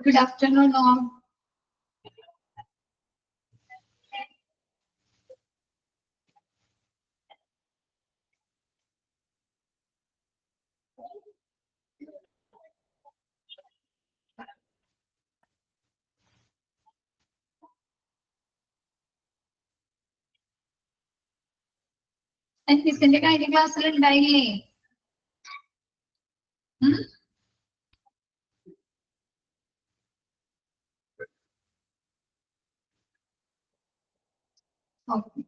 Good afternoon, all. And this is the kind of class daily. Okay.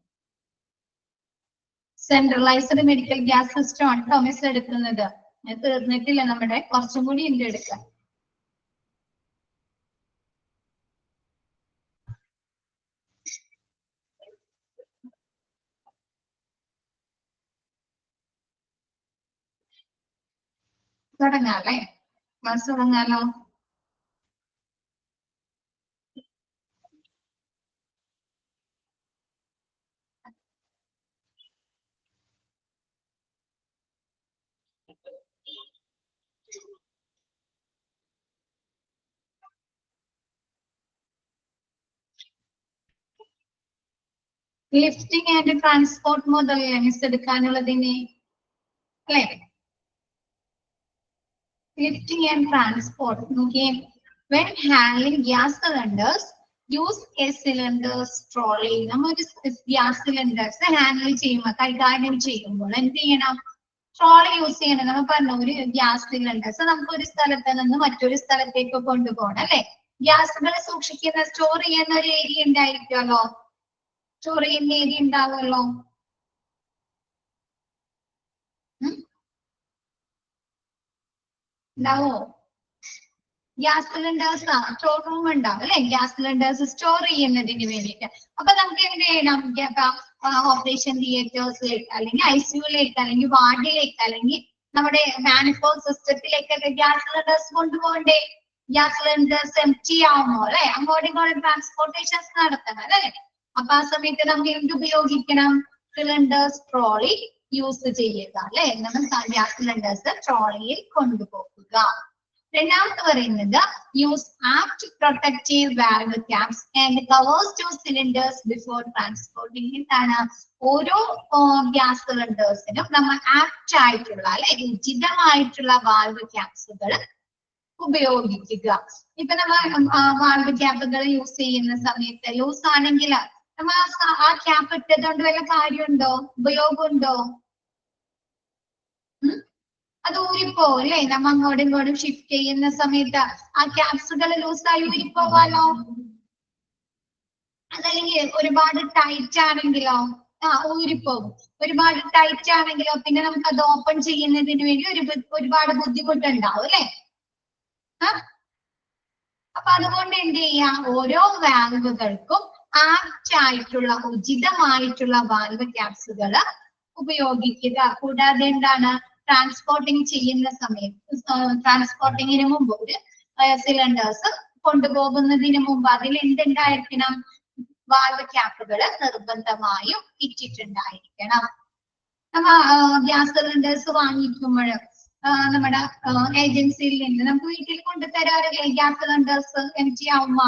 Centralized medical gas system on Thomas Edithanada. At the Netil and Amade or somebody in Dedica. Sadanale. Masurangalo. Lifting and transport model, Mr. Canula Dini. Lifting and transport. Okay. When handling gas cylinders, use a cylinder's trolley. Number is gas cylinders. The handle chamber, guidance chamber. And the trolley use gas cylinder. So, we take a point to go. Gas cylinder store in the area in direct store in the area in the now, gas cylinders store room gas cylinders store in the operation theaters ICU manifold system gas cylinders gas cylinders empty transportation cylinders trolley use gas cylinders trolley use apt protective valve caps and covers two cylinders before transporting it. Oro gas cylinders apt valve caps. ഉപയോഗിക്കുക ഇപ്പൊ valve ക്യാപ്പുകൾ use ചെയ്യുന്ന സമയത്ത് loose ആണെങ്കിൽ ആ cap ഇട്ടതുകൊണ്ട് വല്ല കാര്യമുണ്ടോ ഉപയോഗമുണ്ടോ അത് ഊരിപ്പോവും അല്ലേ അങ്ങോട്ടും ഇങ്ങോട്ടും ഷിഫ്റ്റ് ചെയ്യുന്ന സമയത്ത് ആ ക്യാപ്സുകൾ ലൂസായി ഊരിപ്പോവാലോ അതല്ലെങ്കിൽ ഒരുപാട് ടൈറ്റ് ആണെങ്കിലോ ഊരിപ്പോകും ഒരുപാട് ടൈറ്റ് ആണെങ്കിലോ പിന്നെ നമുക്ക് അത് ഓപ്പൺ ചെയ്യുന്നതിന് വേണ്ടി ഒരുപാട് ബുദ്ധിമുട്ടുണ്ടാവും അല്ലെ അപ്പൊ അതുകൊണ്ട് എന്ത് ചെയ്യാം ഓരോ വാൽവുകൾക്കും ആപ്റ്റ് ആയിട്ടുള്ള ഉചിതമായിട്ടുള്ള വാൽവ് ക്യാപ്സുകൾ ഉപയോഗിക്കുക കൂടാതെ എന്താണ് ട്രാൻസ്പോർട്ടിങ് ചെയ്യുന്ന സമയത്ത് ട്രാൻസ്പോർട്ടിങ്ങിന് മുമ്പ് ഒരു സിലിണ്ടേഴ്സ് കൊണ്ടുപോകുന്നതിന് മുമ്പ് അതിൽ എന്തുണ്ടായിരിക്കണം വാൽവ് ക്യാപ്പുകൾ നിർബന്ധമായും ഇട്ടിട്ടുണ്ടായിരിക്കണം ഗ്യാസ് സിലിണ്ടേഴ്സ് വാങ്ങിക്കുമ്പോൾ നമ്മുടെ ഏജൻസിയിൽ നിന്ന് നമുക്ക് വീട്ടിൽ കൊണ്ടുതരാറില്ലേ ഗ്യാസ് സിലിണ്ടേഴ്സ് എംറ്റി ആവുമ്പോ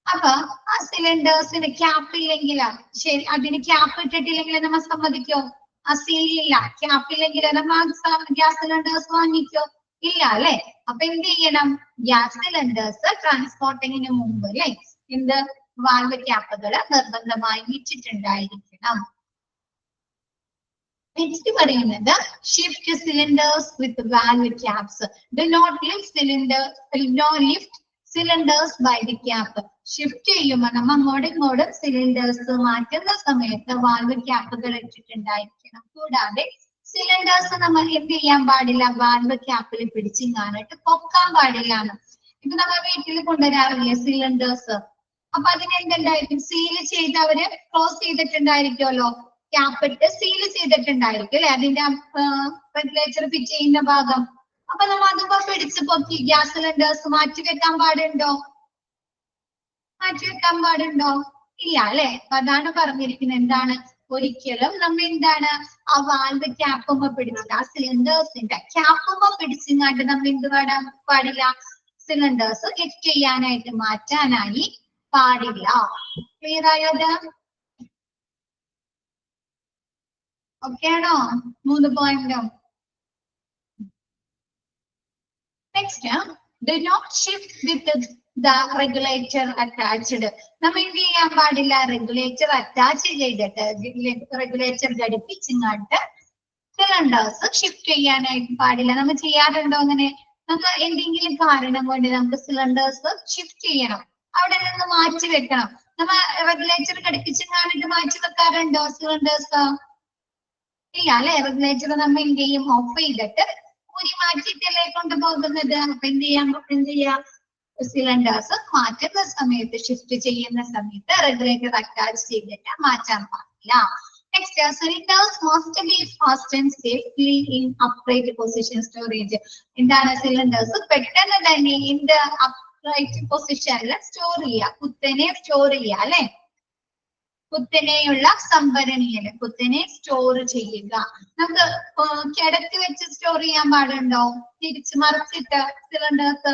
അപ്പൊ ആ സിലിണ്ടേഴ്സിന് ക്യാപ്പ് ഇല്ലെങ്കിൽ ശരി അതിന് ക്യാപ്പ് ഇട്ടിട്ടില്ലെങ്കിൽ നമ്മൾ സമ്മതിക്കോ ആ സീലില്ല ക്യാപ്പ് ഇല്ലെങ്കിൽ നമ്മൾ ഗ്യാസ് സിലിണ്ടേഴ്സ് വാങ്ങിക്കോ ഇല്ല അല്ലെ അപ്പൊ എന്ത് ചെയ്യണം ഗ്യാസ് സിലിണ്ടേഴ്സ് ട്രാൻസ്പോർട്ടിങ്ങിന് മുമ്പ് അല്ലെ എന്ത് വാൽവ് ക്യാപ്പുകൾ നിർബന്ധമായി ഇട്ടിട്ടുണ്ടായിരിക്കണം Next പറയുന്നത് shift cylinders with valve caps. Do not lift cylinders by the cap. Shift ചെയ്യുമ്പോൾ നമ്മൾ അങ്ങോട്ടും ഇങ്ങോട്ടും സിലിണ്ടേഴ്സ് മാറ്റുന്ന സമയത്ത് വാൽവ് ക്യാപ്പുകൾ ഇട്ടിട്ടുണ്ടായിരിക്കണം കൂടാതെ സിലിണ്ടേഴ്സ് നമ്മൾ എന്ത് ചെയ്യാൻ പാടില്ല വാൽവ് ക്യാപ്പിൽ പിടിച്ചിങ്ങാനായിട്ട് പൊക്കാൻ പാടില്ലാണ് ഇപ്പൊ നമ്മൾ വീട്ടിൽ കൊണ്ടുവരാറില്ലേ സിലിണ്ടേഴ്സ് അപ്പൊ അതിനെന്തുണ്ടായിരിക്കും സീല് ചെയ്ത് അവര് ക്ലോസ് ചെയ്തിട്ടുണ്ടായിരിക്കുമല്ലോ ക്യാപ്പ് ഇട്ട് സീൽ ചെയ്തിട്ടുണ്ടായിരിക്കും അല്ലെ അതിന്റെ റെഗുലേറ്റർ ഫിറ്റ് ചെയ്യുന്ന ഭാഗം അപ്പൊ നമ്മൾ അതുമ്പോ പിടിച്ച് പൊക്കി ഗ്യാസ് സിലിണ്ടേഴ്സ് മാറ്റിവെക്കാൻ പാടുണ്ടോ ഇല്ല അല്ലെ അതാണ് പറഞ്ഞിരിക്കുന്നത് എന്താണ് ഒരിക്കലും നമ്മൾ എന്താണ് ആ വാൽവ് ക്യാപ്പുമ്പോ പിടിച്ചിട്ട് ആ സിലിണ്ടേഴ്സിന്റെ ക്യാപ്പുമ്പോ പിടിച്ചിങ്ങാണ്ട് നമ്മൾ എന്ത് പാടില്ല സിലിണ്ടേഴ്സ് ലിഫ്റ്റ് ചെയ്യാനായിട്ട് മാറ്റാനായി പാടില്ല. ക്ലിയർ ആയത്? ഓക്കെ ആണോ? 3 പോയിന്റും. Next, do not shift with the regulator attached. നമ്മൾ എന്ത് ചെയ്യാൻ പാടില്ല? റെഗുലേറ്റർ അറ്റാച്ച് ചെയ്തിട്ട് റെഗുലേറ്റർ ഘടിപ്പിച്ചിങ്ങാണ്ട് സിലിണ്ടേഴ്സ് ഷിഫ്റ്റ് ചെയ്യാനായിട്ട് പാടില്ല. നമ്മൾ ചെയ്യാറുണ്ടോ അങ്ങനെ? നമുക്ക് എന്തെങ്കിലും കാരണം കൊണ്ട് നമുക്ക് സിലിണ്ടേഴ്സ് ഷിഫ്റ്റ് ചെയ്യണം, അവിടെ നിന്ന് മാറ്റി വെക്കണം. നമ്മ റെഗുലേറ്റർ ഘടിപ്പിച്ചിങ്ങാണ്ട് മാറ്റി വെക്കാറുണ്ടോ സിലിണ്ടേഴ്സ്? ഇല്ല അല്ലെ? റെഗുലേറ്റർ നമ്മൾ എന്ത് ചെയ്യും? ഓഫ് ചെയ്തിട്ട് ഊരി മാറ്റിയിട്ടല്ലേ കൊണ്ടുപോകുന്നത്. അപ്പൊ എന്ത് ചെയ്യാം? സിലിണ്ടേഴ്സ് മാറ്റുന്ന സമയത്ത്, ഷിഫ്റ്റ് ചെയ്യുന്ന സമയത്ത് റെഗുലേറ്റർ അറ്റാച്ച് ചെയ്തിട്ട് മാറ്റാൻ പാടില്ല. Next, cylinders must be fastened safely in upright position storage. എന്താണ്? സിലിണ്ടേഴ്സ് പെട്ടെന്ന് തന്നെ in the upright പൊസിഷനിൽ സ്റ്റോർ ചെയ്യുക, കുത്തനെ സ്റ്റോർ ചെയ്യുക അല്ലെ? കുത്തനെയുള്ള സംഭരണിയില് കുത്തനെ സ്റ്റോർ ചെയ്യുക. നമുക്ക് കിടത്തി വെച്ച് സ്റ്റോർ ചെയ്യാൻ പാടുണ്ടോ? തിരിച്ച് മറിച്ചിട്ട് സിലിണ്ടേഴ്സ്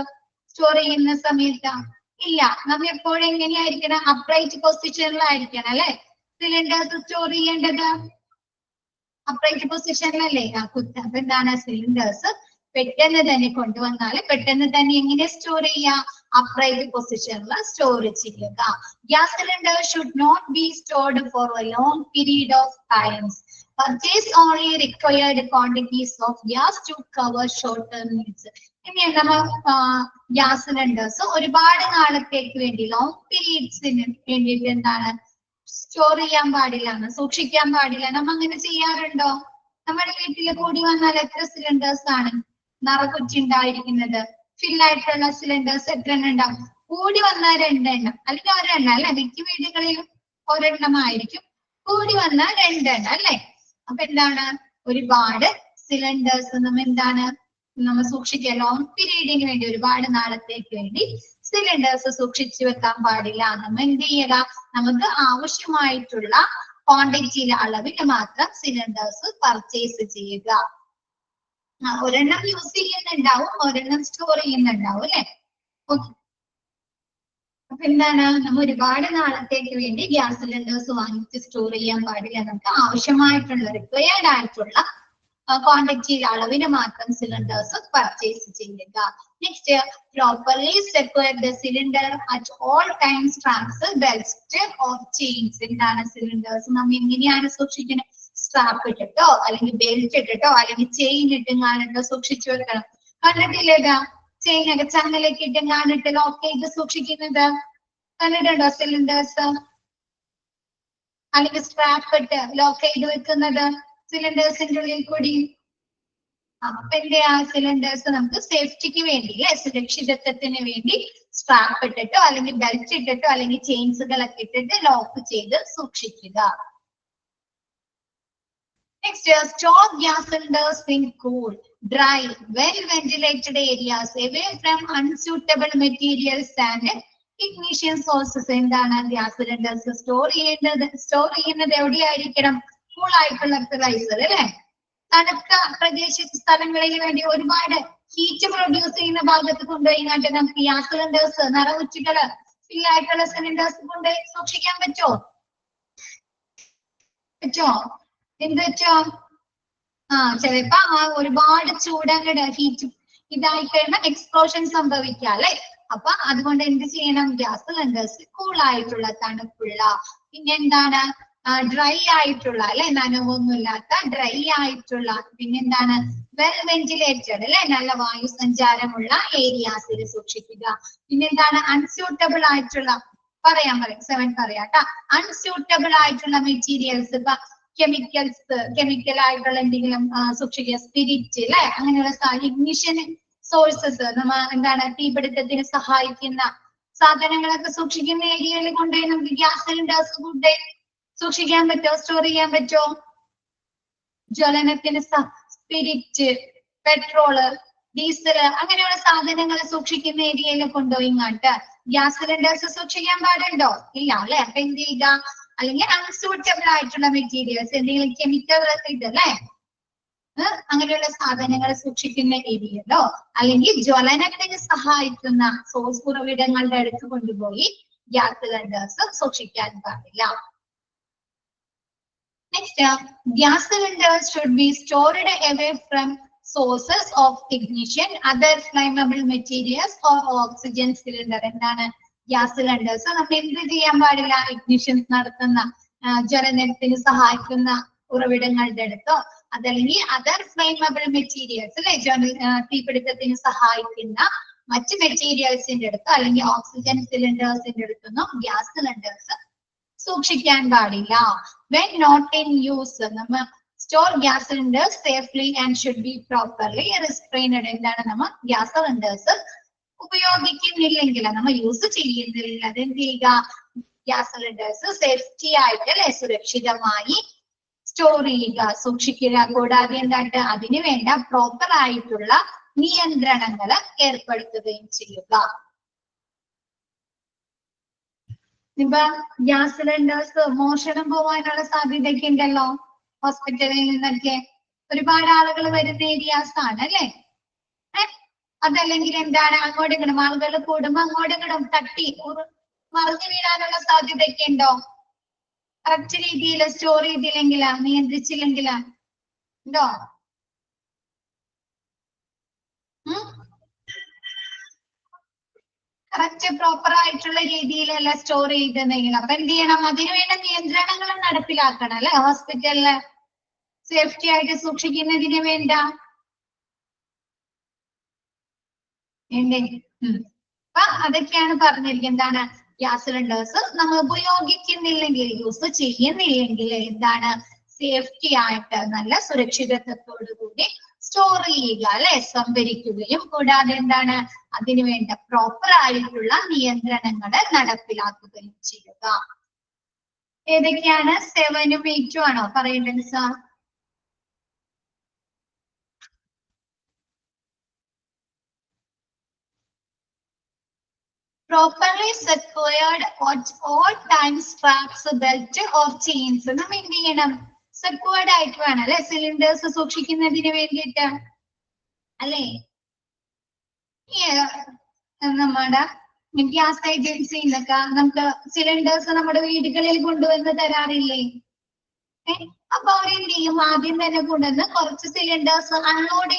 സ്റ്റോർ ചെയ്യുന്ന സമയത്ത് ഇല്ല. നമ്മൾ എപ്പോഴും എങ്ങനെയായിരിക്കണം? അപ്രൈറ്റ് പൊസിഷനിലായിരിക്കണം അല്ലെ സിലിണ്ടേഴ്സ് സ്റ്റോർ ചെയ്യേണ്ടത്. അപ്രൈറ്റ് പൊസിഷനിലല്ലേ? അപ്പൊ എന്താണ്? സിലിണ്ടേഴ്സ് പെട്ടെന്ന് തന്നെ കൊണ്ടുവന്നാൽ പെട്ടെന്ന് തന്നെ എങ്ങനെ സ്റ്റോർ ചെയ്യാം? അപ്രൈറ്റ് പൊസിഷനിൽ സ്റ്റോർ ചെയ്യുക. Gas cylinder should not be stored for a long period of times. Purchase only required quantities of gas to cover short-term needs. ഇനി നമ്മൾ ഗ്യാസ് സിലിണ്ടേഴ്സ് ഒരുപാട് നാളത്തേക്ക് വേണ്ടി, ലോങ് പീരീഡ്സിന് വേണ്ടിയിട്ട് എന്താണ് സ്റ്റോർ ചെയ്യാൻ പാടില്ല, സൂക്ഷിക്കാൻ പാടില്ല. നമ്മ അങ്ങനെ ചെയ്യാറുണ്ടോ? നമ്മുടെ വീട്ടിൽ കൂടി വന്നാൽ എത്ര സിലിണ്ടേഴ്സ് ആണ് നിറകുറ്റി ഉണ്ടായിരിക്കുന്നത്? ഫില്ലായിട്ടുള്ള സിലിണ്ടേഴ്സ് എത്ര എണ്ണം ഉണ്ടാവും? കൂടി വന്നാൽ 2 എണ്ണം അല്ലെങ്കിൽ 1 എണ്ണം അല്ലെ? മിക്ക വീടുകളിലും 1 എണ്ണമായിരിക്കും, കൂടി വന്നാൽ 2 എണ്ണം അല്ലെ? അപ്പൊ എന്താണ്? ഒരുപാട് സിലിണ്ടേഴ്സ് നമ്മൾ സൂക്ഷിക്കുക. ലോങ് പീരീഡിന് വേണ്ടി, ഒരുപാട് നാളത്തേക്ക് വേണ്ടി സിലിണ്ടേഴ്സ് സൂക്ഷിച്ചു വെക്കാൻ പാടില്ല. നമ്മൾ എന്ത് ചെയ്യുക? നമുക്ക് ആവശ്യമായിട്ടുള്ള ക്വാണ്ടിറ്റിയിലെ അളവിൽ മാത്രം സിലിണ്ടേഴ്സ് പർച്ചേസ് ചെയ്യുക. ഒരെണ്ണം യൂസ് ചെയ്യുന്നുണ്ടാവും, ഒരെണ്ണം സ്റ്റോർ ചെയ്യുന്നുണ്ടാവും അല്ലെ? ഓക്കെ. അപ്പൊ എന്താണ്? നമ്മൾ ഒരുപാട് നാളത്തേക്ക് വേണ്ടി ഗ്യാസ് സിലിണ്ടേഴ്സ് വാങ്ങിച്ച് സ്റ്റോർ ചെയ്യാൻ പാടില്ല. നമുക്ക് ആവശ്യമായിട്ടുള്ള റിക്വയർഡ് ആയിട്ടുള്ള ക്വാണ്ടിറ്റിയിലെ അളവിന് മാത്രം സിലിണ്ടേഴ്സ് പർച്ചേസ് ചെയ്യുക. Next, properly secure the cylinder at all times, traps, belt or chains. എന്താണ്? സിലിണ്ടേഴ്സ് നമ്മൾ എങ്ങനെയാണ് സൂക്ഷിക്കുന്നത്? സ്ട്രാപ്പ് ഇട്ടിട്ടോ അല്ലെങ്കിൽ ബെൽറ്റ് ഇട്ടിട്ടോ അല്ലെങ്കിൽ ചെയിൻ ഇട്ടുങ്ങാനിട്ടോ സൂക്ഷിച്ചു വെക്കണം. കണ്ടിട്ടില്ലേതാ? ചെയിനൊക്കെ ചങ്ങലേക്ക് ഇട്ടുങ്ങാനിട്ട് ലോക്ക് ചെയ്ത് സൂക്ഷിക്കുന്നത് കണ്ടിട്ടുണ്ടോ? സിലിണ്ടേഴ്സ് അല്ലെങ്കിൽ സ്ട്രാപ്പ് ഇട്ട് ലോക്ക് ചെയ്ത് വെക്കുന്നത് സിലിണ്ടേഴ്സിന്റെ ഉള്ളിൽ കൂടി. അപ്പൊ എന്തെയാ? സിലിണ്ടേഴ്സ് നമുക്ക് സേഫ്റ്റിക്ക് വേണ്ടി അല്ലെ, സുരക്ഷിതത്വത്തിന് വേണ്ടി സ്ട്രാപ്പ് ഇട്ടിട്ടോ അല്ലെങ്കിൽ ബെൽറ്റ് ഇട്ടിട്ടോ അല്ലെങ്കിൽ ചെയിൻസുകളൊക്കെ ഇട്ടിട്ട് ലോക്ക് ചെയ്ത് സൂക്ഷിക്കുക. Next, store gas cylinders in cool, dry, well-ventilated areas away from unsuitable materials and ignition sources. എന്താണ്? ഗ്യാസ് സിലിണ്ടേഴ്സ് സ്റ്റോർ ചെയ്യുന്നത് എവിടെയായിരിക്കണം? കൂൾ ആയിട്ടുള്ള പ്ലേസ് അല്ലെ? തണുത്ത പ്രദേശ സ്ഥലങ്ങളിൽ വേണ്ടി ഒരുപാട് ഹീറ്റ് പ്രൊഡ്യൂസ് ചെയ്യുന്ന ഭാഗത്ത് കൊണ്ടുപോയി നമുക്ക് ഗ്യാസ് സിലിണ്ടേഴ്സ്, നിറകുറ്റികള്, ഫില്ലായിട്ടുള്ള സിലിണ്ടേഴ്സ് കൊണ്ടുപോയി സൂക്ഷിക്കാൻ പറ്റുമോ? എന്ത് വെച്ചോ? ചിലപ്പോ ഒരുപാട് ചൂടങ്ങട് ഹീറ്റ് ഇതായി കഴിഞ്ഞാൽ എക്സ്പ്ലോഷൻ സംഭവിക്കാം അല്ലെ? അപ്പൊ അതുകൊണ്ട് എന്ത് ചെയ്യണം? ഗ്യാസ് സിലിണ്ടേഴ്സ് കൂൾ ആയിട്ടുള്ള, തണുപ്പുള്ള, പിന്നെ എന്താണ് ഡ്രൈ ആയിട്ടുള്ള അല്ലെ, നനവൊന്നുമില്ലാത്ത ഡ്രൈ ആയിട്ടുള്ള, പിന്നെന്താണ് വെൽ വെന്റിലേറ്റഡ് അല്ലെ, നല്ല വായു സഞ്ചാരമുള്ള ഏരിയാസിൽ സൂക്ഷിക്കുക. പിന്നെന്താണ് അൺസ്യൂട്ടബിൾ ആയിട്ടുള്ള, പറയാം 7 പറയാട്ടോ. അൺസ്യൂട്ടബിൾ ആയിട്ടുള്ള മെറ്റീരിയൽസ്, ഇപ്പൊ കെമിക്കൽ ആയിട്ടുള്ള എന്തെങ്കിലും സൂക്ഷിക്കുക, സ്പിരിറ്റ് അല്ലെ, അങ്ങനെയുള്ള ഇഗ്നിഷൻ സോഴ്സസ്, നമ്മ എന്താണ് തീപിടുത്തത്തിന് സഹായിക്കുന്ന സാധനങ്ങളൊക്കെ സൂക്ഷിക്കുന്ന ഏരിയയിൽ കൊണ്ടുപോയി നമുക്ക് ഗ്യാസ് സിലിണ്ടേഴ്സ് കൊണ്ടുപോയി സൂക്ഷിക്കാൻ പറ്റോ? സ്റ്റോർ ചെയ്യാൻ പറ്റോ? ജ്വലനത്തിന് സ്പിരിറ്റ്, പെട്രോള്, ഡീസൽ അങ്ങനെയുള്ള സാധനങ്ങൾ സൂക്ഷിക്കുന്ന ഏരിയയിൽ കൊണ്ടുപോയി ഇങ്ങോട്ട് ഗ്യാസ് സിലിണ്ടേഴ്സ് സൂക്ഷിക്കാൻ പാടുണ്ടോ? ഇല്ല അല്ലെ? അപ്പൊ എന്ത് ചെയ്യുക? അല്ലെങ്കിൽ അൺസൂട്ടബിൾ ആയിട്ടുള്ള മെറ്റീരിയൽസ്, എന്തെങ്കിലും കെമിക്കൽ ഇതല്ലേ അങ്ങനെയുള്ള സാധനങ്ങൾ സൂക്ഷിക്കുന്ന ഏരിയയിലോ അല്ലെങ്കിൽ ജ്വലനത്തിന് സഹായിക്കുന്ന സോഴ്സ് ഉറവിടങ്ങളുടെ അടുത്ത് കൊണ്ടുപോയി ഗ്യാസ് സിലിണ്ടേഴ്സ് സൂക്ഷിക്കാൻ പാടില്ല. Next, gas cylinders should be stored away from sources of ignition, other flammable materials or oxygen cylinder. എന്താണ് ഗ്യാസ് സിലിണ്ടേഴ്സ് നമ്മൾ എന്ത് ചെയ്യാൻ പാടില്ല? ഇഗ്നിഷൻ നടത്തുന്ന ജ്വലനത്തിന് സഹായിക്കുന്ന ഉറവിടങ്ങളുടെ അടുത്തോ അതല്ലെങ്കിൽ അതർ ഫ്ലെയിമബിൾ മെറ്റീരിയൽസ് അല്ലെ തീപിടുത്തത്തിന് സഹായിക്കുന്ന മറ്റ് മെറ്റീരിയൽസിന്റെ അടുത്തോ അല്ലെങ്കിൽ ഓക്സിജൻ സിലിണ്ടേഴ്സിന്റെ അടുത്തൊന്നും ഗ്യാസ് സിലിണ്ടേഴ്സ് സൂക്ഷിക്കാൻ പാടില്ല. When not in use, നമ്മ store gas cylinders safely and should be properly restrained. എന്താണ് നമ്മ ഗ്യാസ് സിലിണ്ടേഴ്സ് ഉപയോഗിക്കുന്നില്ലെങ്കിൽ നമ്മ യൂസ് ചെയ്യുന്നില്ല അതെന്ത് ചെയ്യുക? ഗ്യാസ് സിലിണ്ടേഴ്സ് സേഫ്റ്റി ആയിട്ട് അല്ലെ സുരക്ഷിതമായി സ്റ്റോർ ചെയ്യുക, സൂക്ഷിക്കുക. കൂടാതെ എന്തായിട്ട് അതിന് വേണ്ട പ്രോപ്പർ ആയിട്ടുള്ള നിയന്ത്രണങ്ങൾ ഏർപ്പെടുത്തുകയും ചെയ്യുക. ഇപ്പൊ ഗ്യാസ് സിലിണ്ടേഴ്സ് മോഷണം പോവാനുള്ള സാധ്യതയൊക്കെ ഉണ്ടല്ലോ. ഹോസ്പിറ്റലിൽ നിന്നൊക്കെ ഒരുപാട് ആളുകൾ വരുന്ന ഏരിയാസ് ആണ് അല്ലെ. അതല്ലെങ്കിൽ എന്താണ് അങ്ങോട്ടും ഇങ്ങോട്ടും ആളുകൾ കൂടുമ്പോ അങ്ങോട്ടും ഇങ്ങോട്ടും തട്ടി മറിഞ്ഞു വീഴാനുള്ള സാധ്യതയൊക്കെ ഉണ്ടോ? കറക്റ്റ് രീതിയിൽ സ്റ്റോർ ചെയ്തില്ലെങ്കിലാ, നിയന്ത്രിച്ചില്ലെങ്കിലാ ഉണ്ടോ? കറക്റ്റ് പ്രോപ്പർ ആയിട്ടുള്ള രീതിയിലല്ല സ്റ്റോർ ചെയ്തെന്നെങ്കിൽ അപ്പൊ എന്ത് ചെയ്യണം? അതിനുവേണ്ട നിയന്ത്രണങ്ങൾ നടപ്പിലാക്കണം അല്ലെ. ഹോസ്പിറ്റലില് സേഫ്റ്റി ആയിട്ട് സൂക്ഷിക്കുന്നതിന് വേണ്ട അപ്പൊ അതൊക്കെയാണ് പറഞ്ഞിരിക്കുന്നത്. എന്താണ് ഗ്യാസ് സിലിണ്ടേഴ്സ് നമ്മൾ ഉപയോഗിക്കുന്നില്ലെങ്കിൽ യൂസ് ചെയ്യുന്നില്ലെങ്കിൽ എന്താണ് സേഫ്റ്റി ആയിട്ട് നല്ല സുരക്ഷിതത്വത്തോടു കൂടി സ്റ്റോർ ചെയ്യുക അല്ലെ, സംഭരിക്കുകയും കൂടാതെ എന്താണ് അതിനുവേണ്ട പ്രോപ്പർ ആയിട്ടുള്ള നിയന്ത്രണങ്ങൾ നടപ്പിലാക്കുകയും ചെയ്യുക. ഏതൊക്കെയാണ്? 7ഉം 8ഉം ആണോ പറയേണ്ടത് sir? Properly secured at all times straps, belt or chains. നമ്മൾ എന്ത് ചെയ്യണം? സെക്യൂർഡ് ആയിട്ട് വേണം അല്ലെ സിലിണ്ടേഴ്സ് സൂക്ഷിക്കുന്നതിന് വേണ്ടിയിട്ട് അല്ലെ. നമ്മുടെ ഗ്യാസ് ഏജൻസിയിലൊക്കെ നമുക്ക് സിലിണ്ടേഴ്സ് നമ്മുടെ വീടുകളിൽ കൊണ്ടുവന്ന് തരാറില്ലേ? അപ്പൊ അവരെന്ത് ചെയ്യും? ആദ്യം തന്നെ കൊണ്ടുവന്ന് കുറച്ച് സിലിണ്ടേഴ്സ് അൺലോഡ്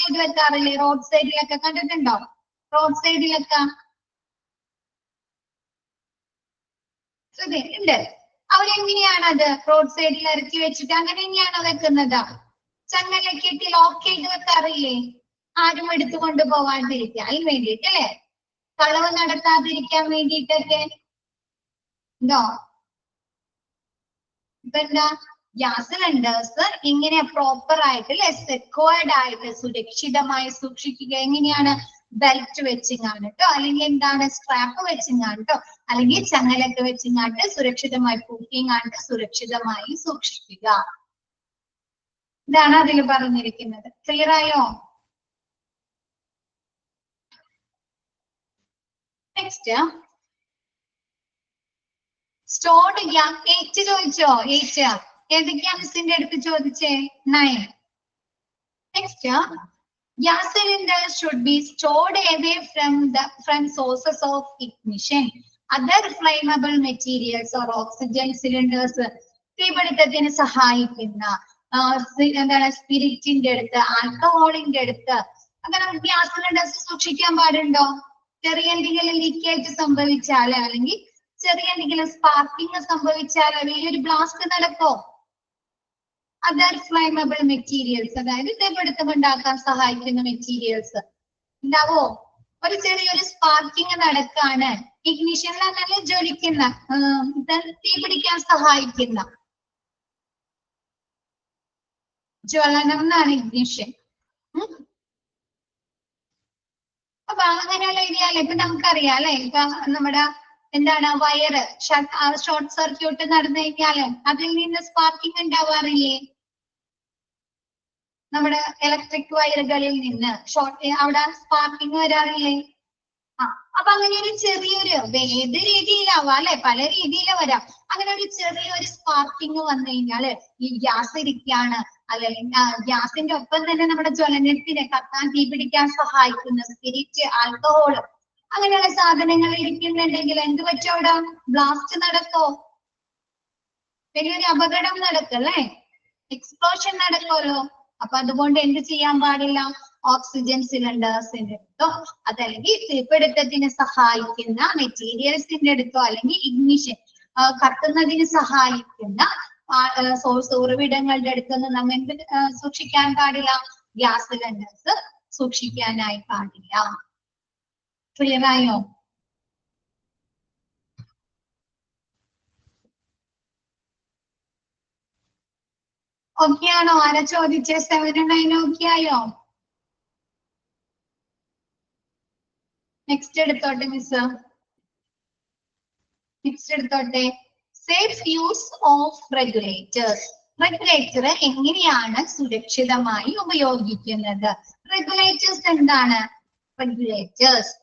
ചെയ്ത് വെക്കാറില്ലേ? റോഡ് സൈഡിലൊക്കെ കണ്ടിട്ടുണ്ടോ? റോഡ് സൈഡിലൊക്കെ ഉണ്ട്. അവരെങ്ങനെയാണ് അത് റോഡ് സൈഡിൽ ഇറക്കി വെച്ചിട്ട് അങ്ങനെ തന്നെയാണോ വെക്കുന്നത്? ചങ്ങലൊക്കെ ഇട്ട് ലോക്ക് ചെയ്ത് വെക്കാറില്ലേ? ആരും എടുത്തു കൊണ്ടുപോകാണ്ടിരിക്കാൻ വേണ്ടിയിട്ട് അല്ലെ, കളവ് നടത്താതിരിക്കാൻ വേണ്ടിയിട്ടൊക്കെ ഉണ്ടോ? ഇപ്പൊ എന്താ ഗ്യാസ് സിലിണ്ടേഴ്സ് ഇങ്ങനെ പ്രോപ്പർ ആയിട്ട് അല്ലെ സെക്യൂർഡ് ആയിട്ട് സുരക്ഷിതമായി സൂക്ഷിക്കുക. എങ്ങനെയാണ്? ബെൽറ്റ് വെച്ചിങ്ങാണ് കേട്ടോ, അല്ലെങ്കിൽ എന്താണ് സ്ട്രാപ്പ് വെച്ചിങ്ങാണ് കേട്ടോ, അല്ലെങ്കിൽ ചങ്ങലൊക്കെ വെച്ചിങ്ങാണ്ട് സുരക്ഷിതമായി പൂക്കിങ്ങാണ്ട് സുരക്ഷിതമായി സൂക്ഷിക്കുക. ഇതാണ് അതിൽ പറഞ്ഞിരിക്കുന്നത്. ക്ലിയർ ആയോ? Next stored gas. 8 ചോദിച്ചോ? 8 ഏതൊക്കെയാ മിസ്സിന്റെ അടുത്ത് ചോദിച്ചേ? 9. Next gas cylinders should be stored away from sources of ignition, other flammable materials or oxygen cylinders. തീപിടുത്തത്തിന് സഹായിക്കുന്ന എന്താണ് സ്പിരിറ്റിന്റെ അടുത്ത്, ആൽക്കഹോളിന്റെ അടുത്ത് അങ്ങനെ ഗ്യാസ് സിലിണ്ടേഴ്സ് സൂക്ഷിക്കാൻ പാടുണ്ടോ? ചെറിയ എന്തെങ്കിലും ലീക്കേജ് സംഭവിച്ചാല് അല്ലെങ്കിൽ ചെറിയ എന്തെങ്കിലും സ്പാർക്കിങ് സംഭവിച്ചാല് വലിയൊരു ബ്ലാസ്റ്റ് നടക്കോ? അതർ ഫ്ലൈമബിൾ മെറ്റീരിയൽസ് അതായത് തീപിടുത്തം ഉണ്ടാക്കാൻ സഹായിക്കുന്ന മെറ്റീരിയൽസ് ഉണ്ടാവോ? ഒരു ചെറിയൊരു സ്പാർക്കിങ് നടക്കാണ്, ഇഗ്നിഷനിൽ നല്ല ജ്വലിക്കുന്ന തീപിടിക്കാൻ സഹായിക്കുന്ന ജ്വലനം എന്നാണ് ഇഗ്നിഷൻ. അപ്പൊ അങ്ങനെയുള്ള ഏരിയയില് ഇപ്പൊ നമുക്കറിയാം അല്ലെ, ഇപ്പൊ നമ്മുടെ എന്താണ് വയറ് ഷോർട്ട് സർക്യൂട്ട് നടന്നു കഴിഞ്ഞാല് അതിൽ നിന്ന് സ്പാർക്കിംഗ് ഉണ്ടാവാറില്ലേ? നമ്മുടെ ഇലക്ട്രിക് വയറുകളിൽ നിന്ന് അവിടെ സ്പാർക്കിംഗ് വരാറില്ലേ? അപ്പൊ അങ്ങനെ ഒരു ചെറിയൊരു ഏത് രീതിയിലാവാം അല്ലെ, പല രീതിയിൽ വരാം. അങ്ങനെ ഒരു ചെറിയൊരു സ്പാർക്കിങ് വന്നു കഴിഞ്ഞാല് ഈ ഗ്യാസ് ഇരിക്കുകയാണ് അല്ലെങ്കിൽ ഗ്യാസിന്റെ ഒപ്പം തന്നെ നമ്മുടെ ജ്വലനത്തിനെ കത്താൻ, തീപിടിക്കാൻ സഹായിക്കുന്ന സ്പിരിറ്റ്, ആൽക്കഹോൾ അങ്ങനെയുള്ള സാധനങ്ങൾ ഇരിക്കുന്നുണ്ടെങ്കിൽ എന്ത് പറ്റും? അവിടെ ബ്ലാസ്റ്റ് നടക്കോ? വലിയൊരു അപകടം നടക്കല്ലേ, എക്സ്പ്ലോഷൻ നടക്കുമല്ലോ. അപ്പൊ അതുകൊണ്ട് എന്ത് ചെയ്യാൻ പാടില്ല? ഓക്സിജൻ സിലിണ്ടേഴ്സിന്റെ അടുത്തോ അതല്ലെങ്കിൽ തീപിടുത്തത്തിന് സഹായിക്കുന്ന മെറ്റീരിയൽസിന്റെ അടുത്തോ അല്ലെങ്കിൽ ഇഗ്നിഷൻ കത്തുന്നതിന് സഹായിക്കുന്ന ഉറവിടങ്ങളുടെ അടുത്തൊന്നും നമ്മൾ എന്ത് സൂക്ഷിക്കാൻ പാടില്ല? ഗ്യാസ് സിലിണ്ടേഴ്സ് സൂക്ഷിക്കാനായി പാടില്ല. ക്ലിയർ ആയോ? ഓക്കെ ആണോ? ആരാ ചോദിച്ചേ? 7 and 9 ഓക്കെ ആയോ? നെക്സ്റ്റ് എടുത്തോട്ടെ മിസ്, നെക്സ്റ്റ് എടുത്തോട്ടെ. Safe use of regulators. Regulator എങ്ങനെയാണ് സുരക്ഷിതമായി ഉപയോഗിക്കുന്നത്? റെഗുലേറ്റേഴ്സ് എന്താണ്? Regulators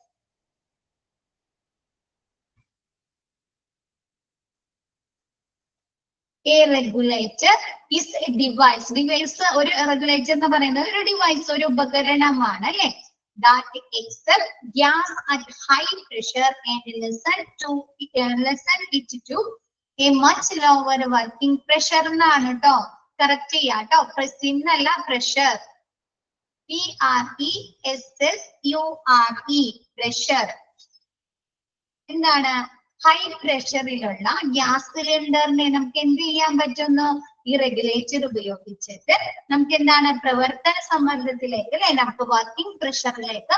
A regulator is a device. Device ഒരു regulator എന്ന് പറയുന്നത് ഒരു ഡിവൈസ്, ഒരു ഉപകരണമാണ് അല്ലെ? That accept gas at high pressure and listen it to a much lower working pressure എന്നാണ് ട്ടോ. കറക്റ്റ് ചെയ്യാട്ടോ. Pressure അല്ല, pressure. PRESSURE pressure. എന്താണ്? ഹൈ പ്രഷറിലുള്ള ഗ്യാസ് സിലിണ്ടറിനെ നമുക്ക് എന്ത് ചെയ്യാൻ പറ്റുന്നു? ഈ റെഗുലേറ്റർ ഉപയോഗിച്ചിട്ട് നമുക്ക് എന്താണ്? പ്രവർത്തന സമ്മർദ്ദത്തിലേക്ക് അല്ലെ, നമുക്ക് വർക്കിംഗ് പ്രഷറിലേക്ക്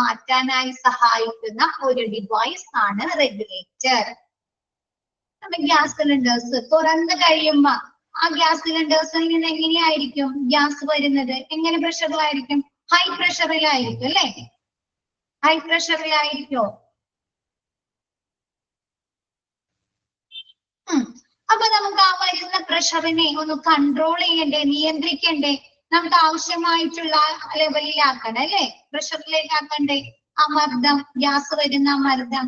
മാറ്റാനായി സഹായിക്കുന്ന ഒരു ഡിവൈസ് ആണ് റെഗുലേറ്റർ. നമ്മുടെ ഗ്യാസ് സിലിണ്ടേഴ്സ് തുറന്നു കഴിയുമ്പോ ആ ഗ്യാസ് സിലിണ്ടേഴ്സിൽ നിന്ന് എങ്ങനെയായിരിക്കും ഗ്യാസ് വരുന്നത്? എങ്ങനെ പ്രഷറിലായിരിക്കും? ഹൈ പ്രഷറിലായിരിക്കും അല്ലെ? ഹൈ പ്രഷറിലായിരിക്കോ? അപ്പൊ നമുക്ക് ആ വരുന്ന പ്രഷറിനെ ഒന്ന് കൺട്രോൾ ചെയ്യണ്ടേ, നിയന്ത്രിക്കണ്ടേ? നമുക്ക് ആവശ്യമായിട്ടുള്ള ലെവലിലാക്കണം അല്ലെ, പ്രഷറിലേക്ക് ആക്കണ്ടേ? ആ മർദ്ദം, ഗ്യാസ് വരുന്ന മർദ്ദം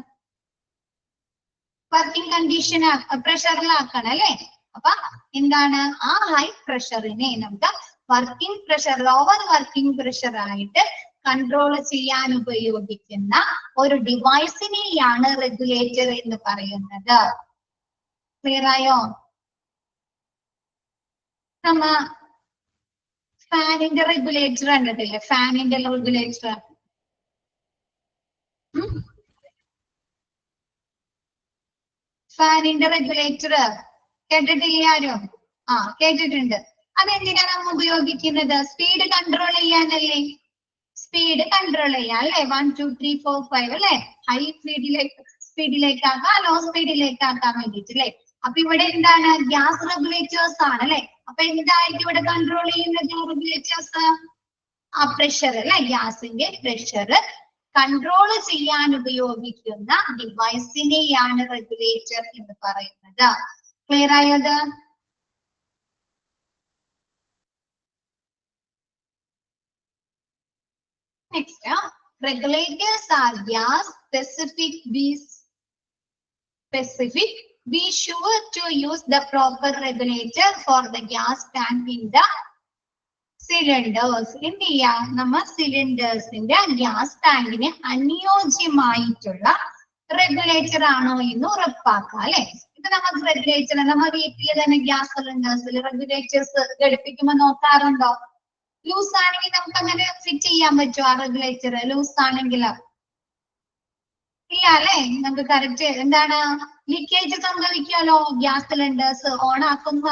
വർക്കിംഗ് കണ്ടീഷൻ പ്രഷറിലാക്കണം അല്ലെ. അപ്പൊ എന്താണ്? ആ ഹൈ പ്രഷറിനെ നമുക്ക് working pressure, lower working pressure ആയിട്ട് കൺട്രോൾ ചെയ്യാൻ ഉപയോഗിക്കുന്ന ഒരു ഡിവൈസിനെയാണ് റെഗുലേറ്റർ എന്ന് പറയുന്നത്. ക്ലിയർ ആയോ? നമ്മ ഫാനിന്റെ റെഗുലേറ്റർ കണ്ടിട്ടില്ലേ? ഫാനിന്റെ റെഗുലേറ്റർ ഫാനിന്റെ റെഗുലേറ്റർ കേട്ടിട്ടില്ലേ ആരും? കേട്ടിട്ടുണ്ട്. അതെന്തിനാ നമ്മൾ ഉപയോഗിക്കുന്നത്? സ്പീഡ് കൺട്രോൾ ചെയ്യാനല്ലേ? സ്പീഡ് കൺട്രോൾ ചെയ്യാം അല്ലെ? 1 2 3 4 5 അല്ലെ? ഹൈ സ്പീഡിലേക്കാക്കാം, ലോ സ്പീഡിലേക്കാക്കാൻ വേണ്ടിട്ട് അല്ലെ? അപ്പൊ ഇവിടെ എന്താണ്? ഗ്യാസ് റെഗുലേറ്റേഴ്സ് ആണ് അല്ലെ? അപ്പൊ എന്തായിട്ട് ഇവിടെ കൺട്രോൾ ചെയ്യുന്നത് റെഗുലേറ്റേഴ്സ്? ആ പ്രഷർ അല്ലെ, ഗ്യാസിന്റെ പ്രഷർ കൺട്രോൾ ചെയ്യാൻ ഉപയോഗിക്കുന്ന ഡിവൈസിനെയാണ് റെഗുലേറ്റർ എന്ന് പറയുന്നത്. ക്ലിയർ ആയത്? Next, regulators are gas specific. Be sure to use the proper regulator for the gas tank in the cylinders. എന്ത് ചെയ്യാം? നമ്മ സിലിണ്ടേഴ്സിന്റെ ഗ്യാസ് ടാങ്കിന് അനുയോജ്യമായിട്ടുള്ള റെഗുലേറ്റർ ആണോ എന്ന് ഉറപ്പാക്കാം അല്ലെ? ഇപ്പൊ നമുക്ക് റെഗുലേറ്റർ, നമ്മൾ വീട്ടിൽ തന്നെ ഗ്യാസ് സിലിണ്ടേഴ്സിൽ റെഗുലേറ്റേഴ്സ് ഘടിപ്പിക്കുമ്പോ നോക്കാറുണ്ടോ? ലൂസ് ആണെങ്കിൽ നമുക്ക് അങ്ങനെ ഫിറ്റ് ചെയ്യാൻ പറ്റുമോ? ആ റെഗുലേറ്റർ ലൂസ് ആണെങ്കിൽ ഇല്ല അല്ലെ? നമുക്ക് കറക്റ്റ് എന്താണ്? ലീക്കേജ് സംഭവിക്കുമല്ലോ. ഗ്യാസ് സിലിണ്ടേഴ്സ് ഓൺ ആക്കുന്ന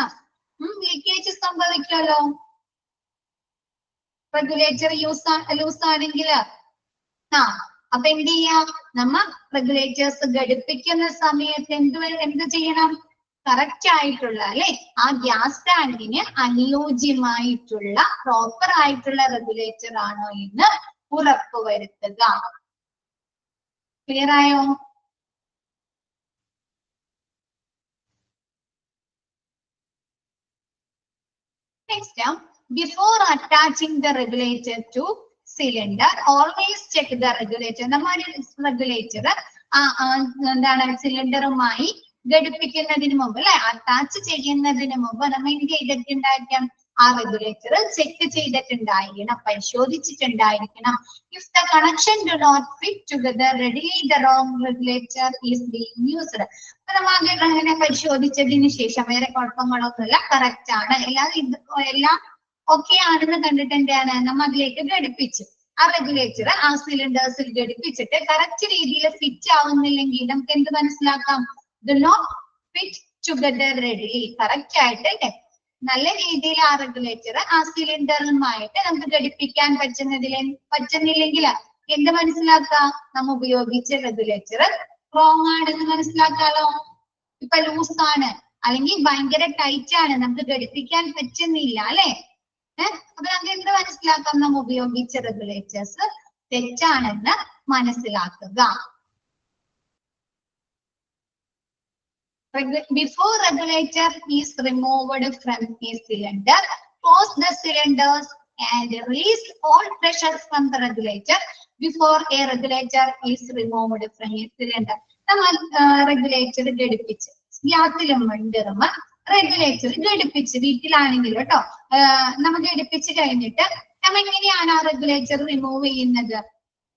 ലീക്കേജ് സംഭവിക്കുമല്ലോ. റെഗുലേറ്റർ ലൂസ് ആണെങ്കിൽ അപ്പൊ എന്ത് ചെയ്യാം? നമ്മ റെഗുലേറ്റേഴ്സ് ഘടിപ്പിക്കുന്ന സമയത്ത് എന്ത് ചെയ്യണം? കറക്റ്റ് ആയിട്ടുള്ള അല്ലെ, ആ ഗ്യാസ് ടാങ്കിന് അനുയോജ്യമായിട്ടുള്ള പ്രോപ്പർ ആയിട്ടുള്ള റെഗുലേറ്റർ ആണോ എന്ന് ഉറപ്പുവരുത്തുക. ക്ലിയർ ആയോ? Next, before attaching the regulator to cylinder, always check the regulator. നമ്മൾ regulator എന്താണ് സിലിണ്ടറുമായി ഘടിപ്പിക്കുന്നതിന് മുമ്പ് അല്ലെ അറ്റാച്ച് ചെയ്യുന്നതിന് മുമ്പ് നമ്മൾ എന്ത് ചെയ്തിട്ടുണ്ടായിരിക്കണം ആ റെഗുലേറ്റർ ചെക്ക് ചെയ്തിട്ടുണ്ടായിരിക്കണം പരിശോധിച്ചിട്ടുണ്ടായിരിക്കണം. If the connection do not fit together readily the wrong regulator is being used. അപ്പൊ നമ്മൾ ആദ്യം അങ്ങനെ പരിശോധിച്ചതിന് ശേഷം വേറെ കുഴപ്പങ്ങളൊന്നുമില്ല കറക്റ്റ് ആണ് എല്ലാം ഓക്കെ ആണെന്ന് കണ്ടിട്ട് എന്താണ് നമ്മൾ അതിലേക്ക് ഘടിപ്പിച്ചു ആ റെഗുലേറ്റർ ആ സിലിണ്ടേഴ്സിൽ ഘടിപ്പിച്ചിട്ട് കറക്റ്റ് രീതിയിൽ ഫിറ്റ് ആവുന്നില്ലെങ്കിൽ നമുക്ക് എന്ത് മനസ്സിലാക്കാം do not fit together readily correct ആയിട്ട് നല്ല രീതിയിൽ ആ റെഗുലേറ്റർ ആ സിലിണ്ടറുമായിട്ട് നമുക്ക് ഘടിപ്പിക്കാൻ പറ്റുന്നില്ലെങ്കിൽ എന്ത് മനസ്സിലാക്കാം നമ്മ ഉപയോഗിച്ച റെഗുലേറ്റർ റോങ് ആണെന്ന് മനസ്സിലാക്കാലോ. ഇപ്പൊ ലൂസ് ആണ് അല്ലെങ്കിൽ ഭയങ്കര ടൈറ്റ് ആണ് നമുക്ക് ഘടിപ്പിക്കാൻ പറ്റുന്നില്ല അല്ലെ അപ്പൊ നമുക്ക് എന്ത് മനസ്സിലാക്കാം നമ്മ ഉപയോഗിച്ച റെഗുലേറ്റേഴ്സ് തെറ്റാണെന്ന് മനസ്സിലാക്കുക. Before regulator is removed from a cylinder, close the cylinders and release all pressure from the regulator before a regulator is removed from a cylinder. നമ്മൾ റെഗുലേറ്റർ ഘടിപ്പിച്ച് ഗ്യാസിലും മണ്ടിറുമ്പോ റെഗുലേറ്റർ ഘടിപ്പിച്ച് വീട്ടിലാണെങ്കിലും കേട്ടോ നമ്മൾ ഘടിപ്പിച്ച് കഴിഞ്ഞിട്ട് നമ്മൾ എങ്ങനെയാണ് ആ റെഗുലേറ്റർ റിമൂവ് ചെയ്യുന്നത്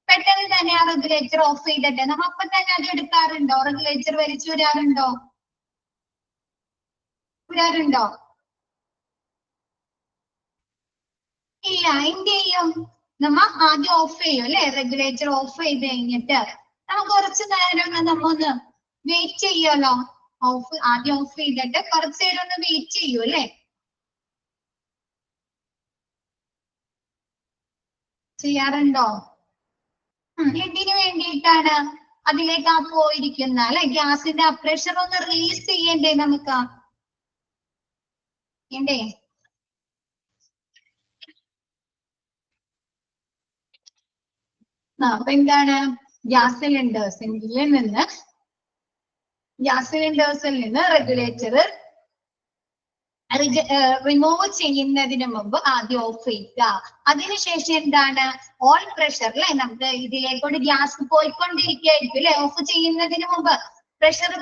പെട്ടെന്ന് തന്നെ ആ റെഗുലേറ്റർ ഓഫ് ചെയ്തിട്ട് നമ്മ അപ്പൊ തന്നെ അത് എടുക്കാറുണ്ടോ റെഗുലേറ്റർ വലിച്ചു വിടാറുണ്ടോ ഇല്ല എന്ത് ചെയ്യും നമ്മ ആദ്യം ഓഫ് ചെയ്യും അല്ലെ റെഗുലേറ്റർ ഓഫ് ചെയ്ത് കഴിഞ്ഞിട്ട് നമുക്ക് കുറച്ചു നേരം നമ്മ ഒന്ന് വെയിറ്റ് ചെയ്യുമല്ലോ ആദ്യം ഓഫ് ചെയ്തിട്ട് കുറച്ചു നേരം ഒന്ന് വെയിറ്റ് ചെയ്യൂ അല്ലെ ചെയ്യാറുണ്ടോ എന്തിനു വേണ്ടിയിട്ടാണ് അതിലേക്ക് ആ പോയിരിക്കുന്ന അല്ലെ ഗ്യാസിന്റെ ആ പ്രഷർ ഒന്ന് റിലീസ് ചെയ്യണ്ടേ നമുക്ക് എന്തേ അപ്പൊ എന്താണ് ഗ്യാസ് സിലിണ്ടേഴ്സിൽ നിന്ന് റെഗുലേറ്റർ റിമൂവ് ചെയ്യുന്നതിന് മുമ്പ് ആദ്യം ഓഫ് ചെയ്യുക അതിനുശേഷം എന്താണ് ഓൾ പ്രഷർ അല്ലെ നമുക്ക് ഇതിലേക്കൊണ്ട് ഗ്യാസ് പോയിക്കൊണ്ടിരിക്കുകയായിരിക്കും അല്ലെ ഓഫ് ചെയ്യുന്നതിന് മുമ്പ് പ്രഷറിൽ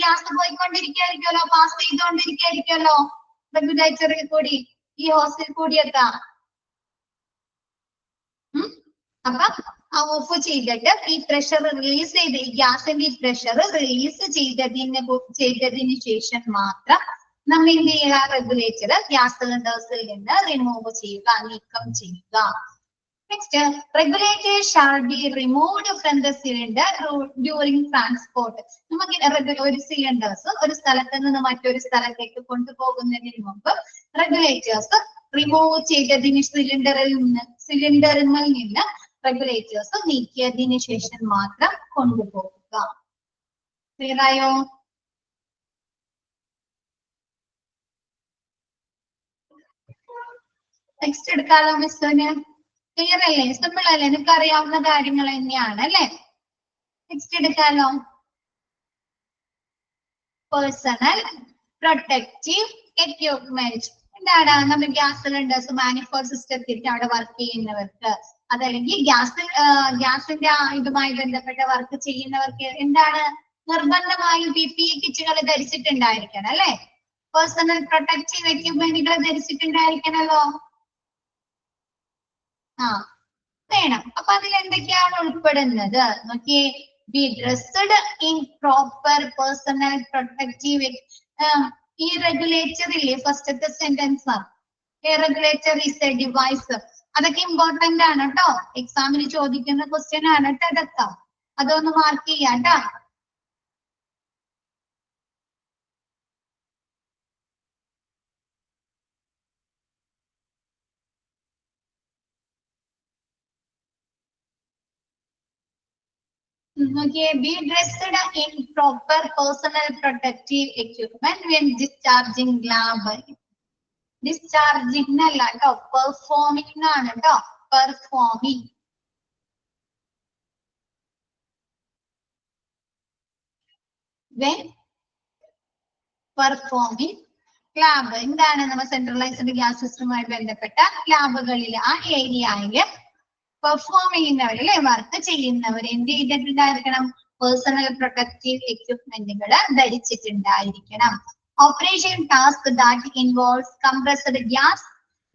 ഗ്യാസ് പോയിക്കൊണ്ടിരിക്കുകയായിരിക്കുമല്ലോ പാസ് ചെയ്തുകൊണ്ടിരിക്കുകയായിരിക്കുമല്ലോ റെഗുലേറ്ററിൽ കൂടി ഈ ഹോസിൽ കൂടിയൊക്കെ അപ്പൊ ഓഫ് ചെയ്തിട്ട് ഈ പ്രഷർ റിലീസ് ചെയ്ത് ഈ ഗ്യാസിന്റെ ഈ പ്രഷർ റിലീസ് ചെയ്തതിന് ശേഷം മാത്രം നമ്മൾ എന്ത് ചെയ്യുക റെഗുലേറ്റർ ഗ്യാസ് സിലിണ്ടേഴ്സിൽ നിന്ന് റിമൂവ് ചെയ്യുക നീക്കം ചെയ്യുക. Next regulator shall be removed from the cylinder during transport. നമുക്ക് ഒരു സിലിണ്ടേഴ്സ് ഒരു സ്ഥലത്ത് നിന്ന് മറ്റൊരു സ്ഥലത്തേക്ക് കൊണ്ടുപോകുന്നതിന് മുമ്പ് റെഗുലേറ്റേഴ്സ് റിമൂവ് ചെയ്തതിന് സിലിണ്ടറിൽ നിന്ന് റെഗുലേറ്റേഴ്സ് നീക്കിയതിന് ശേഷം മാത്രം കൊണ്ടുപോകുക. ക്ലിയർ ആയോ? നെക്സ്റ്റ് എടുക്കാലോ മിസ്സിന്. ക്ലിയർ അല്ലേ? സിമ്പിൾ അല്ലേ? എനിക്ക് അറിയാവുന്ന കാര്യങ്ങൾ തന്നെയാണ് അല്ലെ? നെക്സ്റ്റ് എടുക്കാലോ. പേഴ്സണൽ പ്രൊട്ടക്റ്റീവ് എക്യുപ്മെന്റ് എന്താണ്? നമ്മൾ ഗ്യാസ് സിലിണ്ടേഴ്സ് മാനിഫോൾഡ് സിസ്റ്റത്തിൽ അവിടെ വർക്ക് ചെയ്യുന്നവർക്ക് അതല്ലെങ്കിൽ ഗ്യാസിന്റെ ഇതുമായി ബന്ധപ്പെട്ട വർക്ക് ചെയ്യുന്നവർക്ക് എന്താണ് നിർബന്ധമായും PPE കിറ്റുകൾ ധരിച്ചിട്ടുണ്ടായിരിക്കണം അല്ലെ? പേഴ്സണൽ പ്രൊട്ടക്റ്റീവ് എക്യുപ്മെന്റുകൾ ധരിച്ചിട്ടുണ്ടായിരിക്കണല്ലോ. വേണം. അപ്പൊ അതിൽ എന്തൊക്കെയാണ് ഉൾപ്പെടുന്നത് നോക്കിയേ. Be dressed in proper personal protective. ഈ റെഗുലേറ്റർ ഇല്ലേ ഫസ്റ്റത്തെ sentence a regulator is a device അതൊക്കെ ഇമ്പോർട്ടന്റ് ആണ് കേട്ടോ. എക്സാമിന് ചോദിക്കുന്ന ക്വസ്റ്റ്യൻ ആണ് കേട്ടോ അതൊക്കെ. അതൊന്ന് മാർക്ക് ചെയ്യാം കേട്ടോ. Okay, be dressed in proper personal protective equipment when discharging lab. Discharging അല്ല കേട്ടോ, പെർഫോമിംഗ് ആണ് കേട്ടോ. പെർഫോമിംഗ് when performing ലാബ് എന്താണ്? നമ്മൾ സെൻട്രലൈസ്ഡ് ഗ്യാസ് സിസ്റ്റവുമായി ബന്ധപ്പെട്ട ലാബുകളിൽ ആ ഏരിയയില് പെർഫോം ചെയ്യുന്നവർ അല്ലെ, വർക്ക് ചെയ്യുന്നവർ എന്ത് ചെയ്തിട്ടുണ്ടായിരിക്കണം? പേഴ്സണൽ പ്രൊട്ടക്റ്റീവ് എക്യുപ്മെന്റുകൾ ധരിച്ചിട്ടുണ്ടായിരിക്കണം. Operation task that involves compressed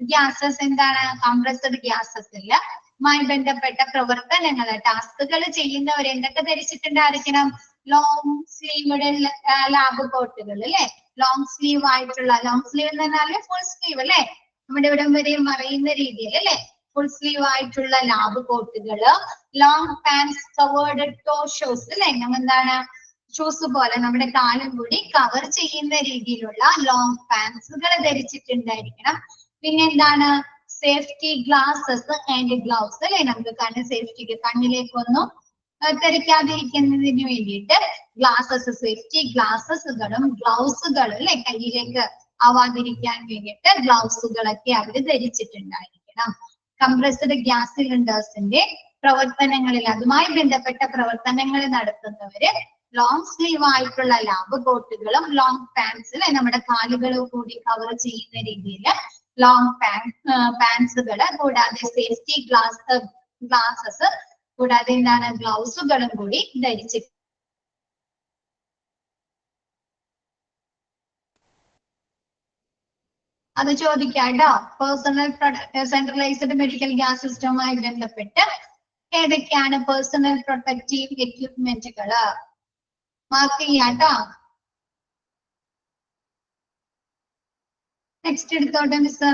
gases എന്താണ്? കംപ്രസ്ഡ് ഗ്യാസസിലുമായി ബന്ധപ്പെട്ട പ്രവർത്തനങ്ങൾ ടാസ്കുകൾ ചെയ്യുന്നവർ എന്തൊക്കെ ധരിച്ചിട്ടുണ്ടായിരിക്കണം? ലോങ് സ്ലീവ്ഡ് ലാബ് കോട്ടുകൾ അല്ലെ, ലോങ് സ്ലീവ് ആയിട്ടുള്ള, ലോങ് സ്ലീവ് എന്ന് പറഞ്ഞാല് ഫുൾ സ്ലീവ് അല്ലെ, നമ്മുടെ ഇവിടം വരെ മറയുന്ന രീതിയിൽ അല്ലെ, ഫുൾ സ്ലീവ് ആയിട്ടുള്ള ലാബ് കോട്ടുകള്, long pants covered toe shoes അല്ലെ, എന്താണ് ഷൂസ് പോലെ നമ്മുടെ കാലും കൂടി കവർ ചെയ്യുന്ന രീതിയിലുള്ള ലോങ് പാൻസുകൾ ധരിച്ചിട്ടുണ്ടായിരിക്കണം. പിന്നെ എന്താണ്? സേഫ്റ്റി ഗ്ലാസസ് ആൻഡ് ഗ്ലൗസ് അല്ലെ, നമുക്ക് കണ്ണ് സേഫ്റ്റിക്ക്, കണ്ണിലേക്കൊന്നും തെറിക്കാതിരിക്കുന്നതിന് വേണ്ടിയിട്ട് ഗ്ലാസസ്, സേഫ്റ്റി ഗ്ലാസസുകളും ഗ്ലൗസുകളും അല്ലെ, കയ്യിലേക്ക് ആവാതിരിക്കാൻ വേണ്ടിയിട്ട് ഗ്ലൗസുകളൊക്കെ അവർ ധരിച്ചിട്ടുണ്ടായിരിക്കണം. കംപ്രസ്ഡ് ഗ്യാസ് സിലിണ്ടേഴ്സിന്റെ പ്രവർത്തനങ്ങളിൽ, അതുമായി ബന്ധപ്പെട്ട പ്രവർത്തനങ്ങൾ നടത്തുന്നവര് ലോങ് സ്ലീവ് ആയിട്ടുള്ള ലാബ് കോട്ടുകളും ലോങ് പാൻസ് അല്ലെ, നമ്മുടെ കാലുകൾ കൂടി കവർ ചെയ്യുന്ന രീതിയിൽ ലോങ് പാൻസുകള്, കൂടാതെ സേഫ്റ്റി ഗ്ലാസസ്, കൂടാതെ എന്താണ് ഗ്ലൗസുകളും കൂടി ധരിച്ചിട്ട് അത് ചോദിക്കാട്ടോ. പേഴ്സണൽ സെൻട്രലൈസ്ഡ് മെഡിക്കൽ ഗ്യാസ് സിസ്റ്റവുമായി ബന്ധപ്പെട്ട് ഏതൊക്കെയാണ് പേഴ്സണൽ പ്രൊട്ടക്റ്റീവ് എക്യുപ്മെന്റുകള്? മാർക്ക് ചെയ്യാട്ടോ. നെക്സ്റ്റ് എടുത്തോട്ടെ മിസ്,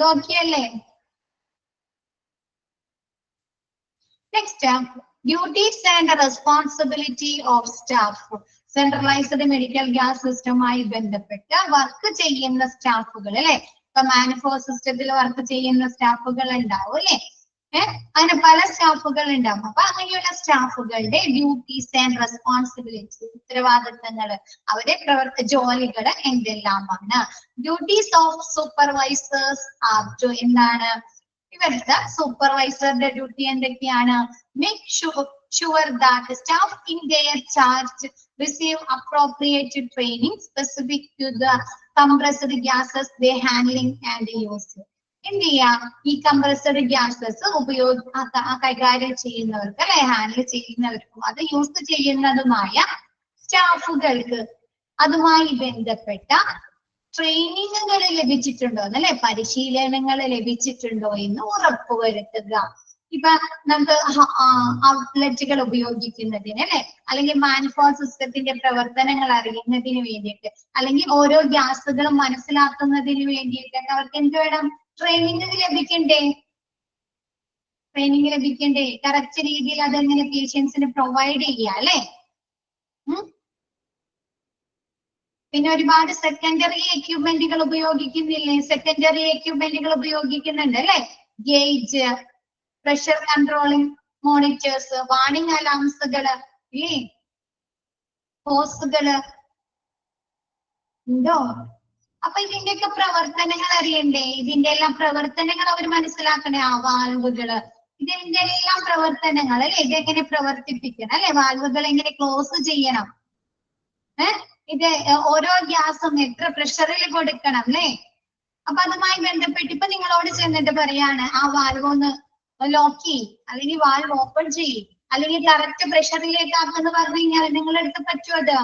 നോക്കിയല്ലേ? Next, duties and responsibility of staff. Centralised medical gas സിസ്റ്റവുമായി ബന്ധപ്പെട്ട് വർക്ക് ചെയ്യുന്ന സ്റ്റാഫുകൾ അല്ലെ, ഇപ്പൊ മാനിഫോ സിസ്റ്റത്തിൽ വർക്ക് ചെയ്യുന്ന സ്റ്റാഫുകൾ ഉണ്ടാവും അല്ലെ, അങ്ങനെ പല സ്റ്റാഫുകൾ ഉണ്ടാവും. അപ്പൊ അങ്ങനെയുള്ള സ്റ്റാഫുകളുടെ ഡ്യൂട്ടീസ് ആൻഡ് റെസ്പോൺസിബിലിറ്റീസ്, ഉത്തരവാദിത്തങ്ങൾ, അവരെ ജോലികൾ എന്തെല്ലാമാണ്? Duties of supervisors are to, എന്താണ് ഇവരുടെ സൂപ്പർവൈസറുടെ ഡ്യൂട്ടി എന്തൊക്കെയാണ്? Make sure that staff in their charge receive appropriate training specific to the compressed gases they handling and use. എന്ത് ചെയ്യാം? ഈ കംപ്രസ്ഡ് ഗ്യാസസ് കൈകാര്യം ചെയ്യുന്നവർക്ക് അല്ലെ, ഹാൻഡിൽ ചെയ്യുന്നവർക്കും അത് യൂസ് ചെയ്യുന്നതുമായ സ്റ്റാഫുകൾക്ക് അതുമായി ബന്ധപ്പെട്ട ട്രെയിനിങ്ങുകൾ ലഭിച്ചിട്ടുണ്ടോ എന്നല്ലെ, പരിശീലനങ്ങൾ ലഭിച്ചിട്ടുണ്ടോ എന്ന് ഉറപ്പുവരുത്തുക. ഇപ്പൊ നമുക്ക് ഔട്ട്ലെറ്റുകൾ ഉപയോഗിക്കുന്നതിന് അല്ലെ, അല്ലെങ്കിൽ മാനിഫോ സിസ്റ്റത്തിന്റെ പ്രവർത്തനങ്ങൾ അറിയുന്നതിന് വേണ്ടിയിട്ട്, അല്ലെങ്കിൽ ഓരോ ഗ്യാസുകളും മനസ്സിലാക്കുന്നതിന് വേണ്ടിയിട്ട് അവർക്ക് എന്ത് വേണം? ട്രെയിനിങ് ലഭിക്കണ്ടേ? ട്രെയിനിങ് ലഭിക്കണ്ടേ? കറക്റ്റ് രീതിയിൽ അതെങ്ങനെ പേഷ്യൻസിന് പ്രൊവൈഡ് ചെയ്യുക അല്ലെ. പിന്നെ ഒരുപാട് സെക്കൻഡറി എക്യുപ്മെന്റുകൾ ഉപയോഗിക്കുന്നില്ലേ? സെക്കൻഡറി എക്യുപ്മെന്റുകൾ ഉപയോഗിക്കുന്നുണ്ട് അല്ലെ, gauge, pressure controlling monitors, warning അലാംസുകള് ഇല്ലേ, ഹോസുകള് ഉണ്ടോ? അപ്പൊ ഇതിന്റെയൊക്കെ പ്രവർത്തനങ്ങൾ അറിയണ്ടേ? ഇതിന്റെ എല്ലാം പ്രവർത്തനങ്ങൾ അവർ മനസ്സിലാക്കണേ. ആ വാൽവുകള്, ഇതിന്റെ എല്ലാം പ്രവർത്തനങ്ങൾ അല്ലെ, ഇതെങ്ങനെ പ്രവർത്തിപ്പിക്കണം അല്ലെ, വാൽവുകൾ എങ്ങനെ ക്ലോസ് ചെയ്യണം, ഇത് ഓരോ ഗ്യാസും എത്ര പ്രഷറിൽ കൊടുക്കണം അല്ലെ. അപ്പൊ അതുമായി ബന്ധപ്പെട്ട് ഇപ്പൊ നിങ്ങളോട് ചെന്നിട്ട് പറയാണ് ആ വാൽവ് ഒന്ന് ലോക്ക് ചെയ്യും, അല്ലെങ്കിൽ വാൽവ് ഓപ്പൺ ചെയ്യും, അല്ലെങ്കിൽ കറക്റ്റ് പ്രഷറിലേക്ക് ആക്കെന്ന് പറഞ്ഞു കഴിഞ്ഞാൽ നിങ്ങളെടുത്ത് പറ്റുമോ? അത്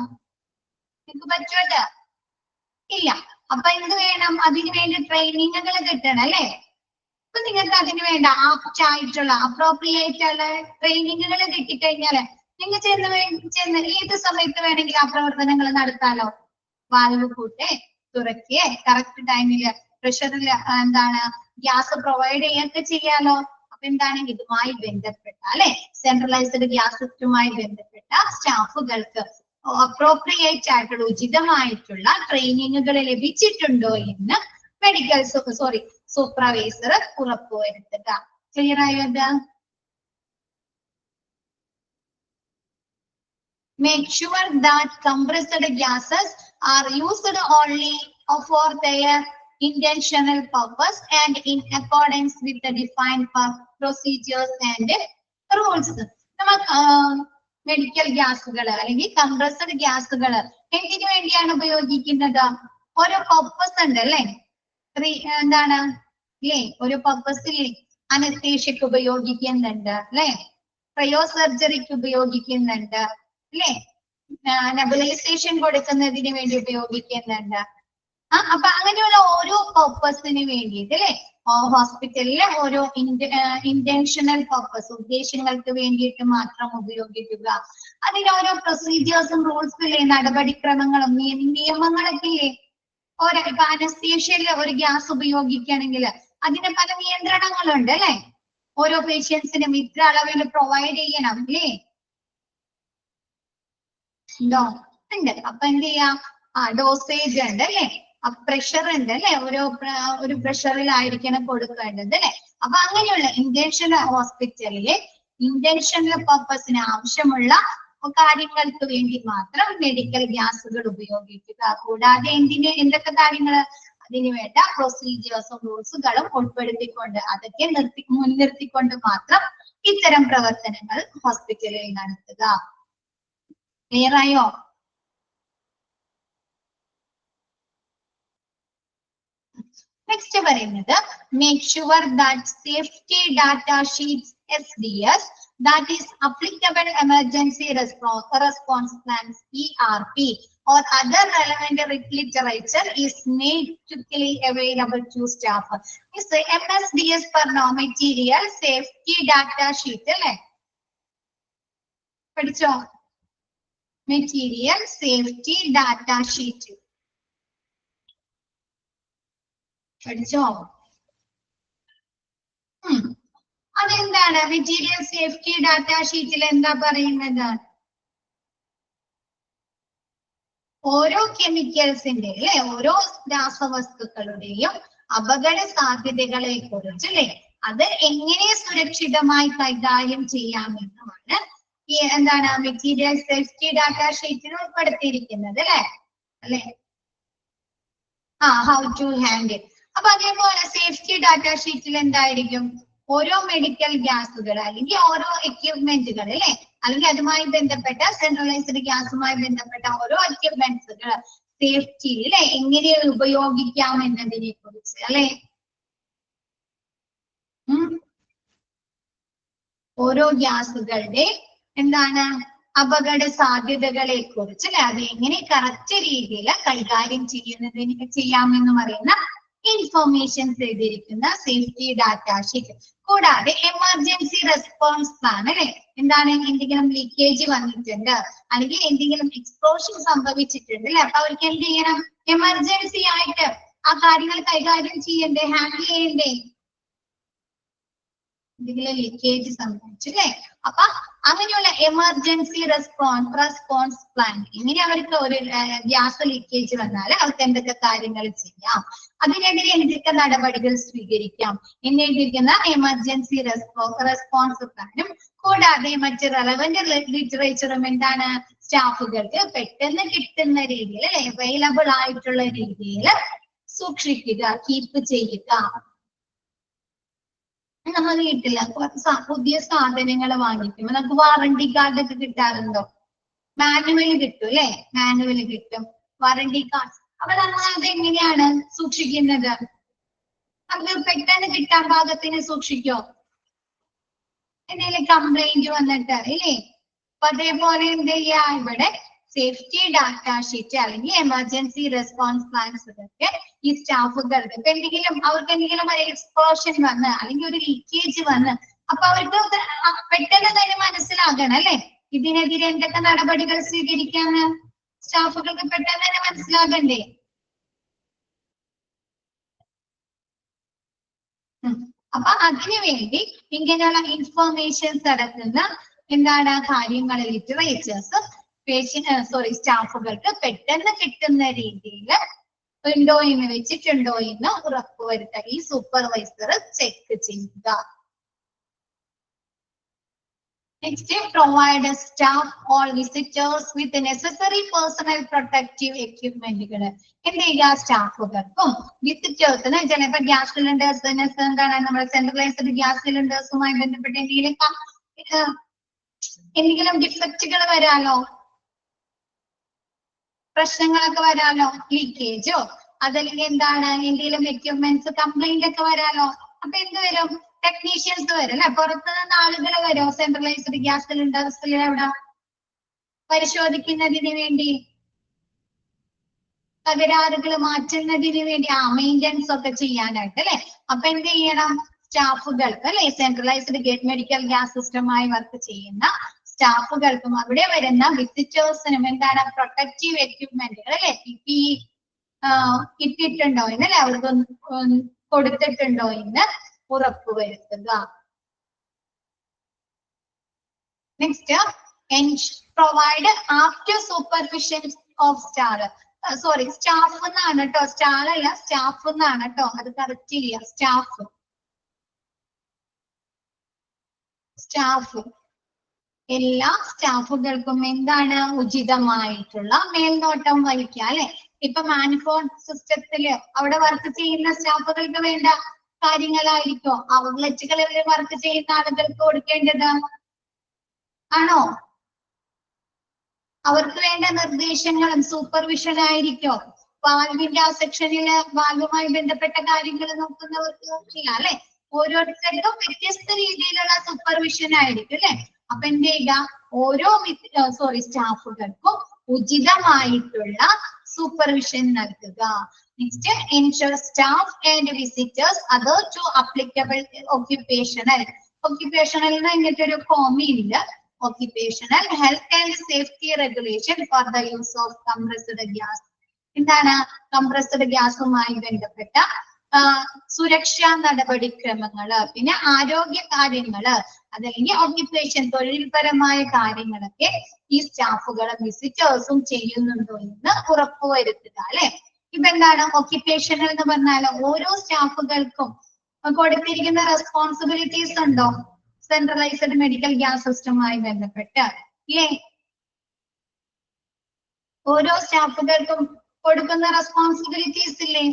നിങ്ങൾക്ക് പറ്റുമോ? അത് ഇല്ല. അപ്പൊ എന്ത് വേണം? അതിന് വേണ്ടി ട്രെയിനിങ്ങുകൾ കിട്ടണം അല്ലെ. അപ്പൊ നിങ്ങൾക്ക് അതിന് വേണ്ട ആപ്റ്റ് ആയിട്ടുള്ള അപ്രോപ്രിയേറ്റ് ആയിട്ടുള്ള ട്രെയിനിങ്ങുകൾ കിട്ടിക്കഴിഞ്ഞാല് നിങ്ങൾ ചെന്ന് ഏത് സമയത്ത് വേണമെങ്കിൽ ആ പ്രവർത്തനങ്ങൾ നടത്താലോ. വാൽവ് കൂട്ടെ തുറക്കേ കറക്റ്റ് ടൈമില് പ്രഷറിൽ എന്താണ് ഗ്യാസ് പ്രൊവൈഡ് ചെയ്യൊക്കെ ചെയ്യാലോ. അപ്പൊ എന്താണ് ഇതുമായി ബന്ധപ്പെട്ട അല്ലെ, സെൻട്രലൈസ്ഡ് ഗ്യാസ് സിസ്റ്റവുമായി ബന്ധപ്പെട്ട സ്റ്റാഫുകൾക്ക് അപ്രോപ്രിയേറ്റ് ആയിട്ടുള്ള ഉചിതമായിട്ടുള്ള ട്രെയിനിങ്ങുകൾ ലഭിച്ചിട്ടുണ്ടോ എന്ന് മെഡിക്കൽ സൂപ്പർവൈസർ ഉറപ്പുവരുത്തുക. ക്ലിയർ ആയോ? അത് make sure that compressed gases are used only for their intentional purpose and in accordance with the defined procedures and rules. Medical ഗ്യാസുകൾ അല്ലെങ്കിൽ കംപ്രസ്ഡ് ഗ്യാസുകൾ എന്തിനു വേണ്ടിയാണ് ഉപയോഗിക്കുന്നത്? ഓരോ പർപ്പസ് ഉണ്ട് അല്ലെ, എന്താണ് ഇല്ലേ, ഓരോ പർപ്പസിൽ അനസ്തേഷ്യക്ക് ഉപയോഗിക്കുന്നുണ്ട് അല്ലെ, ക്രയോ സർജറിക്ക് ഉപയോഗിക്കുന്നുണ്ട് അല്ലെ, നെബുലൈസേഷൻ കൊടുക്കുന്നതിന് വേണ്ടി ഉപയോഗിക്കുന്നുണ്ട്. അപ്പൊ അങ്ങനെയുള്ള ഓരോ പർപ്പസിന് വേണ്ടിയിട്ട് അല്ലെ, ഹോസ്പിറ്റലിലെ ഓരോ ഇന്റൻഷണൽ പർപ്പസ്, ഉദ്ദേശങ്ങൾക്ക് വേണ്ടിയിട്ട് മാത്രം ഉപയോഗിക്കുക. അതിന് ഓരോ പ്രൊസീജിയേഴ്സും റൂൾസും ഇല്ലേ, നടപടിക്രമങ്ങളും നിയമങ്ങളൊക്കെ ഇല്ലേ. ഇപ്പൊ അനസ്തേഷ്യയില് ഒരു ഗ്യാസ് ഉപയോഗിക്കുകയാണെങ്കിൽ അതിന് പല നിയന്ത്രണങ്ങളുണ്ട് അല്ലെ, ഓരോ പേഷ്യൻസിനും ഇത്ര അളവിൽ പ്രൊവൈഡ് ചെയ്യണം അല്ലേ, ഉണ്ടോ? ഉണ്ട്. അപ്പൊ എന്ത് ചെയ്യാം, ഡോസേജ് ഉണ്ട് അല്ലെ, പ്രഷർ ഉണ്ട് അല്ലെ, ഒരു പ്രഷറിലായിരിക്കണം കൊടുക്കേണ്ടത് അല്ലെ. അപ്പൊ അങ്ങനെയുള്ള ഇന്റൻഷണൽ ഹോസ്പിറ്റലിലെ ഇന്റൻഷണൽ പർപ്പസിന് ആവശ്യമുള്ള കാര്യങ്ങൾക്ക് വേണ്ടി മാത്രം മെഡിക്കൽ ഗ്യാസുകൾ ഉപയോഗിക്കുക. കൂടാതെ എന്തൊക്കെ കാര്യങ്ങൾ, അതിന് വേണ്ട പ്രൊസീജിയേഴ്സും റൂൾസുകളും ഉൾപ്പെടുത്തിക്കൊണ്ട്, അതൊക്കെ മുൻനിർത്തിക്കൊണ്ട് മാത്രം ഇത്തരം പ്രവർത്തനങ്ങൾ ഹോസ്പിറ്റലിൽ നടത്തുക. ക്ലിയർ ആയോ? നെക്സ്റ്റ് പറയുന്നത്, make sure that safety data sheets SDS that is applicable emergency response plans ERP or other relevant literature is made quickly available to staff. This MSDS പറഞ്ഞോ, material safety data sheet അല്ലേ, പഠിച്ചോ? Material safety data sheet പഠിച്ചോ? അതെന്താണ് material safety data ഷീറ്റിൽ എന്താ പറയുന്നത്? ഓരോ കെമിക്കൽസിന്റെ അല്ലെ, ഓരോ രാസവസ്തുക്കളുടെയും അപകട സാധ്യതകളെ കുറിച്ച് അല്ലെ, അത് എങ്ങനെ സുരക്ഷിതമായി കൈകാര്യം ചെയ്യാമെന്നുമാണ് ഈ എന്താണ് മെറ്റീരിയൽ സേഫ്റ്റി ഡാറ്റ ഷീറ്റിൽ ഉൾപ്പെടുത്തിയിരിക്കുന്നത് അല്ലെ. How to handle. അപ്പൊ അതേപോലെ സേഫ്റ്റി ഡാറ്റ ഷീറ്റിൽ എന്തായിരിക്കും, ഓരോ മെഡിക്കൽ ഗ്യാസുകൾ അല്ലെങ്കിൽ ഓരോ എക്യുപ്മെന്റുകൾ അല്ലെ, അല്ലെങ്കിൽ അതുമായി ബന്ധപ്പെട്ട സെൻട്രലൈസ്ഡ് ഗ്യാസുമായി ബന്ധപ്പെട്ട ഓരോ എക്യുപ്മെന്റ്സുകൾ സേഫ്റ്റിയിൽ അല്ലെ എങ്ങനെ ഉപയോഗിക്കാം എന്നതിനെ കുറിച്ച് അല്ലെ, ഓരോ ഗ്യാസുകളുടെ എന്താണ് അപകട സാധ്യതകളെ കുറിച്ച് അല്ലെ, അത് എങ്ങനെ കറക്റ്റ് രീതിയിൽ കൈകാര്യം ചെയ്യാമെന്ന് പറയുന്ന ഇൻഫോർമേഷൻസ് എഴുതിയിരിക്കുന്ന സേഫ്റ്റി ഡാറ്റ ഷീറ്റ്. കൂടാതെ എമർജൻസി റെസ്പോൺസ് പ്ലാൻ അല്ലെ, എന്താണ് എന്തെങ്കിലും ലീക്കേജ് വന്നിട്ടുണ്ട് അല്ലെങ്കിൽ എന്തെങ്കിലും എക്സ്പ്ലോഷൻ സംഭവിച്ചിട്ടുണ്ട് അല്ലെ, അപ്പൊ അവർക്ക് എന്ത് ചെയ്യണം, എമർജൻസി ആയിട്ട് ആ കാര്യങ്ങൾ കൈകാര്യം ചെയ്യണ്ടേ, ഹാൻഡിൽ ചെയ്യണ്ടേ, എന്തെങ്കിലും ലീക്കേജ് സംഭവിച്ചു അല്ലെ. അപ്പൊ അങ്ങനെയുള്ള എമർജൻസി റെസ്പോൺസ് പ്ലാൻ, ഇങ്ങനെ അവർക്ക് ഒരു ഗ്യാസ് ലീക്കേജ് വന്നാൽ അവർക്ക് എന്തൊക്കെ കാര്യങ്ങൾ ചെയ്യാം, അതിനെതിരെ എന്തൊക്കെ നടപടികൾ സ്വീകരിക്കാം എന്നെഴുതിയിരിക്കുന്ന എമർജൻസി റെസ്പോൺസ് പ്ലാനും കൂടാതെ മറ്റ് റെലവന്റ് ലിറ്ററേച്ചറും എന്താണ് സ്റ്റാഫുകൾക്ക് പെട്ടെന്ന് കിട്ടുന്ന രീതിയിൽ അവൈലബിൾ ആയിട്ടുള്ള രീതിയിൽ സൂക്ഷിക്കുക, കീപ്പ് ചെയ്യുക. നമ്മൾ വീട്ടില് പുതിയ സാധനങ്ങൾ വാങ്ങിക്കുമ്പോ നമുക്ക് വാറണ്ടി കാർഡ് ഒക്കെ കിട്ടാറുണ്ടോ? മാനുവൽ കിട്ടും അല്ലെ, മാനുവൽ കിട്ടും, വാറണ്ടി കാർഡ്. അപ്പൊ നമ്മൾ അത് എങ്ങനെയാണ് സൂക്ഷിക്കുന്നത്? അത് പെട്ടെന്ന് കിട്ടാൻ പാകത്തിന് സൂക്ഷിക്കോ? എന്തെങ്കിലും കംപ്ലൈന്റ് വന്നിട്ട് ഇല്ലേ? അപ്പൊ അതേപോലെ എന്ത് ചെയ്യാ, ഇവിടെ സേഫ്റ്റി ഡാറ്റ ഷീറ്റ് അല്ലെങ്കിൽ എമർജൻസി റെസ്പോൺസ് പ്ലാൻസ് ഒക്കെ ഈ സ്റ്റാഫുകൾക്ക് അവർക്ക് എന്തെങ്കിലും ഒരു എക്സ്പ്ലോഷൻ വന്ന് അല്ലെങ്കിൽ ഒരു ലീക്കേജ് വന്ന് അപ്പൊ അവർക്ക് പെട്ടെന്ന് തന്നെ മനസ്സിലാകണം അല്ലെ, ഇതിനെതിരെ എന്തൊക്കെ നടപടികൾ സ്വീകരിക്കാന്ന് സ്റ്റാഫുകൾക്ക് പെട്ടെന്ന് തന്നെ മനസ്സിലാകണ്ടേ. അപ്പൊ അതിനുവേണ്ടി ഇങ്ങനെയുള്ള ഇൻഫോർമേഷൻസ് അടക്കുന്ന എന്താണ് കാര്യങ്ങൾ ലിറ്ററേച്ചേഴ്സ് സ്റ്റാഫുകൾക്ക് പെട്ടെന്ന് കിട്ടുന്ന രീതിയിൽ ഉണ്ടോ എന്ന് വെച്ചിട്ടുണ്ടോ എന്ന് ഉറപ്പുവരുത്തുക, ഈ സൂപ്പർവൈസർ ചെക്ക് ചെയ്യുക. Next, provide staff or visitors with the necessary personal protective equipment. എന്ത് ചെയ്യുക, സ്റ്റാഫുകൾക്കും വിസിറ്റേഴ്സിന് ചിലപ്പോൾ ഗ്യാസ് സിലിണ്ടേഴ്സിന് എന്താണ് നമ്മുടെ സെൻട്രലൈസ്ഡ് ഗ്യാസ് സിലിണ്ടേഴ്സുമായി ബന്ധപ്പെട്ട് എന്തെങ്കിലും ഡിഫക്റ്റുകൾ വരാലോ, പ്രശ്നങ്ങളൊക്കെ വരാലോ, ലീക്കേജോ അതല്ലെങ്കിൽ എന്താണ് എന്തെങ്കിലും എക്യുപ്മെന്റ്സ് കംപ്ലൈന്റ് ഒക്കെ വരാലോ. അപ്പൊ എന്ത് വരും, ടെക്നീഷ്യൻസ് വരും അല്ലെ, പുറത്തുനിന്ന് ആളുകൾ വരും സെൻട്രലൈസ്ഡ് ഗ്യാസ് സിലിണ്ടേഴ്സിൽ എവിടെ പരിശോധിക്കുന്നതിന് വേണ്ടി, തകരാറുകൾ മാറ്റുന്നതിന് വേണ്ടി, മെയിൻ്റെനൻസ് ഒക്കെ ചെയ്യാനായിട്ട് അല്ലെ. അപ്പൊ എന്ത് ചെയ്യണം, സ്റ്റാഫുകൾക്ക് അല്ലെ, സെൻട്രലൈസ്ഡ് ഗേറ്റ് മെഡിക്കൽ ഗ്യാസ് സിസ്റ്റമായി വർക്ക് ചെയ്യുന്ന സ്റ്റാഫുകൾക്കും അവിടെ വരുന്ന വിസിറ്റേഴ്സിനും എന്താണ് പ്രൊട്ടക്റ്റീവ് എക്യുപ്മെന്റുകൾ അല്ലെ, PPE ഇട്ടിട്ടുണ്ടോ എന്നല്ലേ, അവർക്ക് കൊടുത്തിട്ടുണ്ടോ എന്ന് ഉറപ്പുവരുത്തുക. Next, provide after supervision of sorry staff എന്നാണ് കേട്ടോ, സ്റ്റാൾ അല്ല സ്റ്റാഫ് എന്നാണ് കേട്ടോ, അത് കറക്റ്റ് ഇല്ല. സ്റ്റാഫ് എല്ലാ സ്റ്റാഫുകൾക്കും എന്താണ് ഉചിതമായിട്ടുള്ള മേൽനോട്ടം വഹിക്കുക അല്ലെ. ഇപ്പൊ മാനിഫോൾഡ് സിസ്റ്റത്തില് അവിടെ വർക്ക് ചെയ്യുന്ന സ്റ്റാഫുകൾക്ക് വേണ്ട കാര്യങ്ങളായിരിക്കോ ഔട്ട്ലെറ്റുകളിൽ വർക്ക് ചെയ്യുന്ന ആളുകൾക്ക് കൊടുക്കേണ്ടത് ആണോ? അവർക്ക് വേണ്ട നിർദ്ദേശങ്ങളും സൂപ്പർവിഷൻ ആയിരിക്കോ? വാൽവിന്റെ ആ സെക്ഷനില് വാൽവുമായി ബന്ധപ്പെട്ട കാര്യങ്ങൾ നോക്കുന്നവർക്ക് ചെയ്യാം അല്ലെ. ഓരോരുത്തർക്കും വ്യത്യസ്ത രീതിയിലുള്ള സൂപ്പർവിഷൻ ആയിരിക്കും അല്ലെ. അപ്പൊ എന്ത് ചെയ്യുക, ഓരോ സ്റ്റാഫുകൾക്കും ഉചിതമായിട്ടുള്ള സൂപ്പർവിഷൻ നൽകുക. Next, ensure staff and visitors adhere to applicable occupational എന്നിട്ട് ഒരു കോമയില്ല, occupational health and safety regulation for the use of compressed gas. എന്താണ് കംപ്രസ്ഡ് ഗ്യാസുമായി ബന്ധപ്പെട്ട സുരക്ഷാ നടപടിക്രമങ്ങള്, പിന്നെ ആരോഗ്യ കാര്യങ്ങള്, അതല്ലെങ്കിൽ ഓക്യുപ്പേഷൻ തൊഴിൽപരമായ കാര്യങ്ങളൊക്കെ ഈ സ്റ്റാഫുകളും വിസിറ്റേഴ്സും ചെയ്യുന്നുണ്ടോ എന്ന് ഉറപ്പുവരുത്തുക അല്ലെ. ഇപ്പൊ എന്താണ് ഓക്യുപ്പേഷണൽ എന്ന് പറഞ്ഞാൽ ഓരോ സ്റ്റാഫുകൾക്കും കൊടുത്തിരിക്കുന്ന റെസ്പോൺസിബിലിറ്റീസ് ഉണ്ടോ സെൻട്രലൈസ്ഡ് മെഡിക്കൽ ഗ്യാസ് സിസ്റ്റവുമായി ബന്ധപ്പെട്ട് ഇല്ലേ? ഓരോ സ്റ്റാഫുകൾക്കും കൊടുക്കുന്ന റെസ്പോൺസിബിലിറ്റീസ് ഇല്ലേ?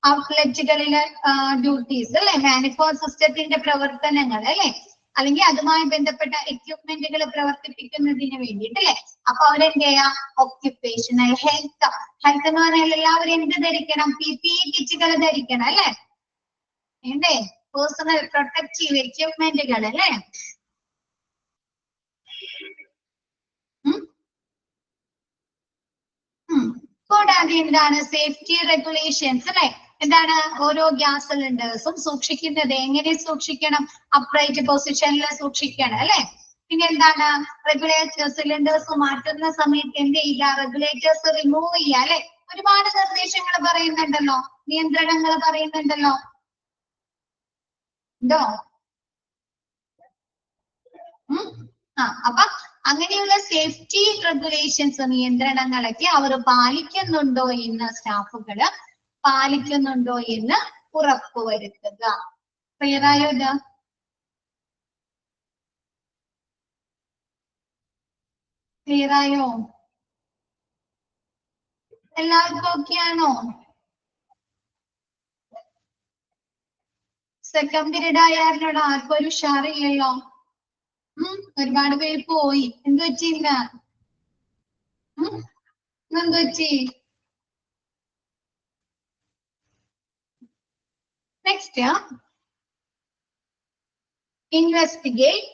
ഔട്ട്ലെറ്റുകളിലെ ഡ്യൂട്ടീസ് അല്ലെ, മാനിഫോൾഡ് സിസ്റ്റത്തിന്റെ പ്രവർത്തനങ്ങൾ അല്ലെ, അല്ലെങ്കിൽ അതുമായി ബന്ധപ്പെട്ട എക്യുപ്മെന്റുകൾ പ്രവർത്തിപ്പിക്കുന്നതിന് വേണ്ടിയിട്ടല്ലേ. അപ്പൊ അവരെന്ത് ചെയ്യാ, ഒക്യുപ്പേഷണൽ ഹെൽത്ത് എന്ന് പറഞ്ഞാൽ എല്ലാവരും എന്ത് ധരിക്കണം, PPE കിറ്റുകൾ ധരിക്കണം അല്ലെ, വേണ്ടേ? പേഴ്സണൽ പ്രൊട്ടക്റ്റീവ് എക്യുപ്മെന്റുകൾ അല്ലെ. കൂടാതെ എന്താണ് സേഫ്റ്റി റെഗുലേഷൻസ് അല്ലെ. എന്താണ് ഓരോ ഗ്യാസ് സിലിണ്ടേഴ്സും സൂക്ഷിക്കുന്നത് എങ്ങനെ സൂക്ഷിക്കണം, അപ്രൈറ്റ് പൊസിഷനിൽ സൂക്ഷിക്കണം അല്ലെ. പിന്നെ എന്താണ് സിലിണ്ടേഴ്സ് മാറ്റുന്ന സമയത്ത് എന്ത് ചെയ്യുക, റെഗുലേറ്റേഴ്സ് റിമൂവ് ചെയ്യുക അല്ലെ. ഒരുപാട് നിർദ്ദേശങ്ങൾ പറയുന്നുണ്ടല്ലോ, നിയന്ത്രണങ്ങൾ പറയുന്നുണ്ടല്ലോ, ഉണ്ടോ? അപ്പൊ അങ്ങനെയുള്ള സേഫ്റ്റി റെഗുലേഷൻസ് നിയന്ത്രണങ്ങളൊക്കെ അവർ പാലിക്കുന്നുണ്ടോ എന്ന് സ്റ്റാഫുകള് പാലിക്കുന്നുണ്ടോ എന്ന് ഉറപ്പുവരുത്തുക. ക്ലിയർ ആയോ? ഇത് ക്ലിയർ ആയോ? എല്ലാവർക്കും ഓക്കെ ആണോ? സെക്കൻഡ് പീരീഡ് ആയാലും ആർക്കും ഒരു ഉഷാറില്ലല്ലോ. ഒരുപാട് പേര് പോയി. എന്ത് പറ്റിയില്ല? എന്ത് പറ്റി? Next, investigate,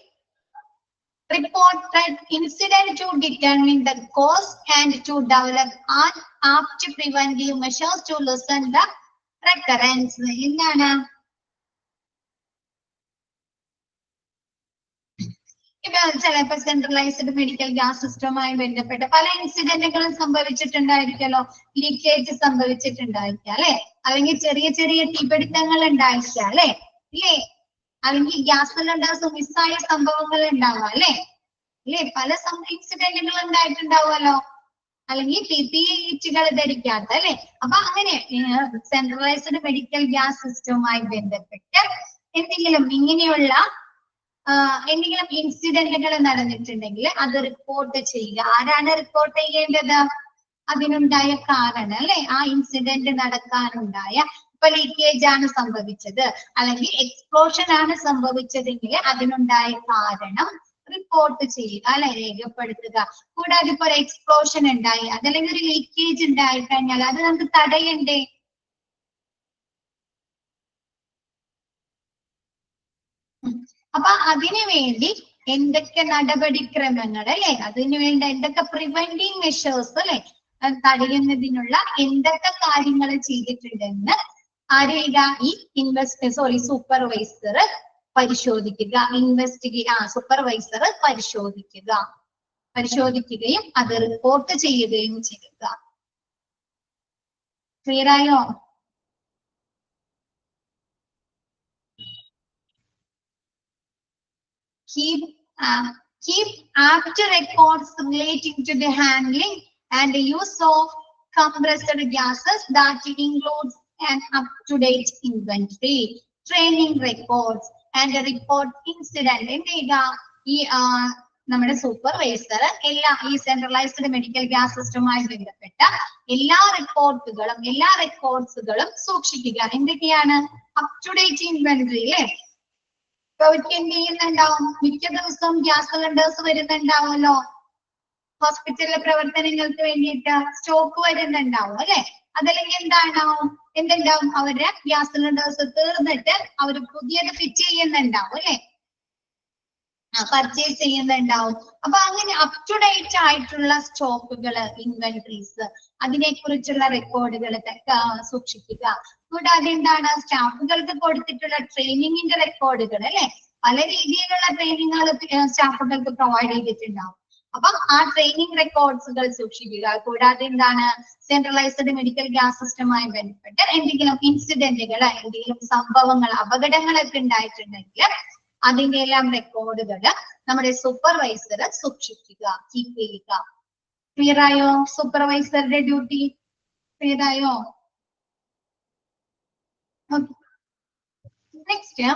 report that incident to determine the cause and to develop apt preventive measures to lessen the recurrence. എന്താണ് ഇപ്പൊ ചിലപ്പോ സെൻട്രലൈസ്ഡ് മെഡിക്കൽ ഗ്യാസ് സിസ്റ്റവുമായി ബന്ധപ്പെട്ട പല ഇൻസിഡന്റുകളും സംഭവിച്ചിട്ടുണ്ടായിരിക്കല്ലോ. ലീക്കേജ് സംഭവിച്ചിട്ടുണ്ടായിരിക്കാം അല്ലെ, അല്ലെങ്കിൽ ചെറിയ ചെറിയ തീപിടുത്തങ്ങൾ ഉണ്ടായിരിക്കാം അല്ലെ, ഇല്ലേ? അല്ലെങ്കിൽ ഗ്യാസ് സിലിണ്ടേഴ്സ് മിസ്സായ സംഭവങ്ങൾ ഉണ്ടാവാം അല്ലെ, ഇല്ലേ? പല ഇൻസിഡന്റുകൾ ഉണ്ടായിട്ടുണ്ടാവുമല്ലോ. അല്ലെങ്കിൽ PPE കിറ്റുകൾ ധരിക്കാത്ത അല്ലെ. അപ്പൊ അങ്ങനെ സെൻട്രലൈസ്ഡ് മെഡിക്കൽ ഗ്യാസ് സിസ്റ്റവുമായി ബന്ധപ്പെട്ട് എന്തെങ്കിലും ഇങ്ങനെയുള്ള എന്തെങ്കിലും ഇൻസിഡന്റുകൾ നടന്നിട്ടുണ്ടെങ്കിൽ അത് റിപ്പോർട്ട് ചെയ്യുക. ആരാണ് റിപ്പോർട്ട് ചെയ്യേണ്ടത്? അതിനുണ്ടായ കാരണം അല്ലെ, ആ ഇൻസിഡന്റ് നടക്കാനുണ്ടായ ഇപ്പൊ ലീക്കേജ് ആണ് സംഭവിച്ചത് അല്ലെങ്കിൽ എക്സ്പ്ലോഷൻ ആണ് സംഭവിച്ചതെങ്കിൽ അതിനുണ്ടായ കാരണം റിപ്പോർട്ട് ചെയ്യുക അല്ലെ, രേഖപ്പെടുത്തുക. കൂടാതെ ഇപ്പൊ ഒരു എക്സ്പ്ലോഷൻ ഉണ്ടായി അതല്ലെങ്കിൽ ഒരു ലീക്കേജ് ഉണ്ടായി കഴിഞ്ഞാൽ അത് നമുക്ക് തടയണ്ടേ? അപ്പൊ അതിനു വേണ്ടി എന്തൊക്കെ നടപടിക്രമങ്ങൾ അല്ലെ, അതിനു വേണ്ട എന്തൊക്കെ പ്രിവെന്റിങ് മെഷേഴ്സ് അല്ലെ, തടയുന്നതിനുള്ള എന്തൊക്കെ കാര്യങ്ങൾ ചെയ്തിട്ടുണ്ടെന്ന് ആരെയ്യുക, ഈ സൂപ്പർവൈസർ പരിശോധിക്കുക, സൂപ്പർവൈസർ പരിശോധിക്കുകയും അത് റിപ്പോർട്ട് ചെയ്യുകയും ചെയ്യുക. ക്ലിയർ ആയോ? Keep apt records relating to the handling and the use of compressed gases that includes an up-to-date inventory, training records and report incident. എന്തെയ്യുക, ഈ നമ്മുടെ സൂപ്പർവൈസർ ഈ സെൻട്രലൈസ്ഡ് മെഡിക്കൽ ഗ്യാസ് സിസ്റ്റവുമായി ബന്ധപ്പെട്ട എല്ലാ റെക്കോർഡ്സുകളും സൂക്ഷിക്കുക. എന്തൊക്കെയാണ്? അപ് ടു ഡേറ്റ് ഇൻവെന്ററി അല്ലേ, ഇപ്പൊ അവർക്ക് എന്ത് ചെയ്യുന്നുണ്ടാവും, മിക്ക ദിവസവും ഗ്യാസ് സിലിണ്ടേഴ്സ് വരുന്നുണ്ടാവുമല്ലോ, ഹോസ്പിറ്റലിലെ പ്രവർത്തനങ്ങൾക്ക് വേണ്ടിയിട്ട് സ്റ്റോക്ക് വരുന്നുണ്ടാവും അല്ലെ. അതല്ലെങ്കിൽ എന്തുണ്ടാവും, അവരുടെ ഗ്യാസ് സിലിണ്ടേഴ്സ് തീർന്നിട്ട് അവർ പുതിയത് ഫിറ്റ് ചെയ്യുന്നുണ്ടാവും അല്ലെ, പർച്ചേസ് ചെയ്യുന്നുണ്ടാവും. അപ്പൊ അങ്ങനെ അപ് ടു ഡേറ്റ് ആയിട്ടുള്ള സ്റ്റോക്കുകള്, ഇൻവെന്ററീസ്, അതിനെ കുറിച്ചുള്ള റെക്കോർഡുകൾ സൂക്ഷിക്കുക. കൂടാതെ സ്റ്റാഫുകൾക്ക് കൊടുത്തിട്ടുള്ള ട്രെയിനിങ്ങിന്റെ റെക്കോർഡുകൾ അല്ലെ, പല രീതിയിലുള്ള ട്രെയിനിങ്ങുകൾ സ്റ്റാഫുകൾക്ക് പ്രൊവൈഡ് ചെയ്തിട്ടുണ്ടാവും. അപ്പൊ ആ ട്രെയിനിങ് റെക്കോർഡ്സുകൾ സൂക്ഷിക്കുക. കൂടാതെ സെൻട്രലൈസ്ഡ് മെഡിക്കൽ ഗ്യാസ് സിസ്റ്റവുമായി ബന്ധപ്പെട്ട് എന്തെങ്കിലും ഇൻസിഡന്റുകൾ, എന്തെങ്കിലും സംഭവങ്ങൾ, അപകടങ്ങളൊക്കെ ഉണ്ടായിട്ടുണ്ടെങ്കിൽ അതിന്റെ എല്ലാം റെക്കോർഡുകൾ നമ്മുടെ സൂപ്പർവൈസർ സൂക്ഷിക്കുക, കീപ്പ് ചെയ്യുക. ക്ലിയർ ആയോ? സൂപ്പർവൈസറുടെ ഡ്യൂട്ടി ക്ലിയർ ആയോ? Next,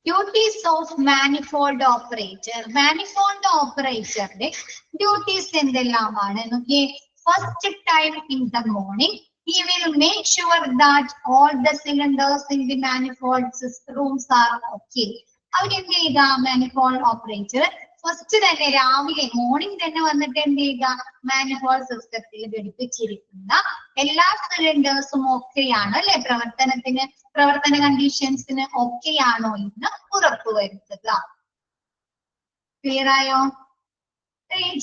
duties of manifold operator. Manifold ഓപ്പറേറ്ററുടെ ഡ്യൂട്ടീസ് എന്തെല്ലാമാണ് നോക്കിയേ. First time in the morning he will make sure that all the cylinders in the manifold rooms are okay. അവരെന്ത് ചെയ്യുക, മാനിഫോൾഡ് ഓപ്പറേറ്റർ ഫസ്റ്റ് തന്നെ രാവിലെ morning തന്നെ വന്നിട്ട് എന്ത് ചെയ്യുക, മാനിഫോൾഡ് സിസ്റ്റത്തിൽ ഘടിപ്പിച്ചിരിക്കുന്ന എല്ലാ സിലിണ്ടേഴ്സും ഓക്കെയാണോ അല്ലെ, പ്രവർത്തന കണ്ടീഷൻസിന് ഓക്കെയാണോ എന്ന് ഉറപ്പുവരുത്തുക. ക്ലിയർ ആയോ?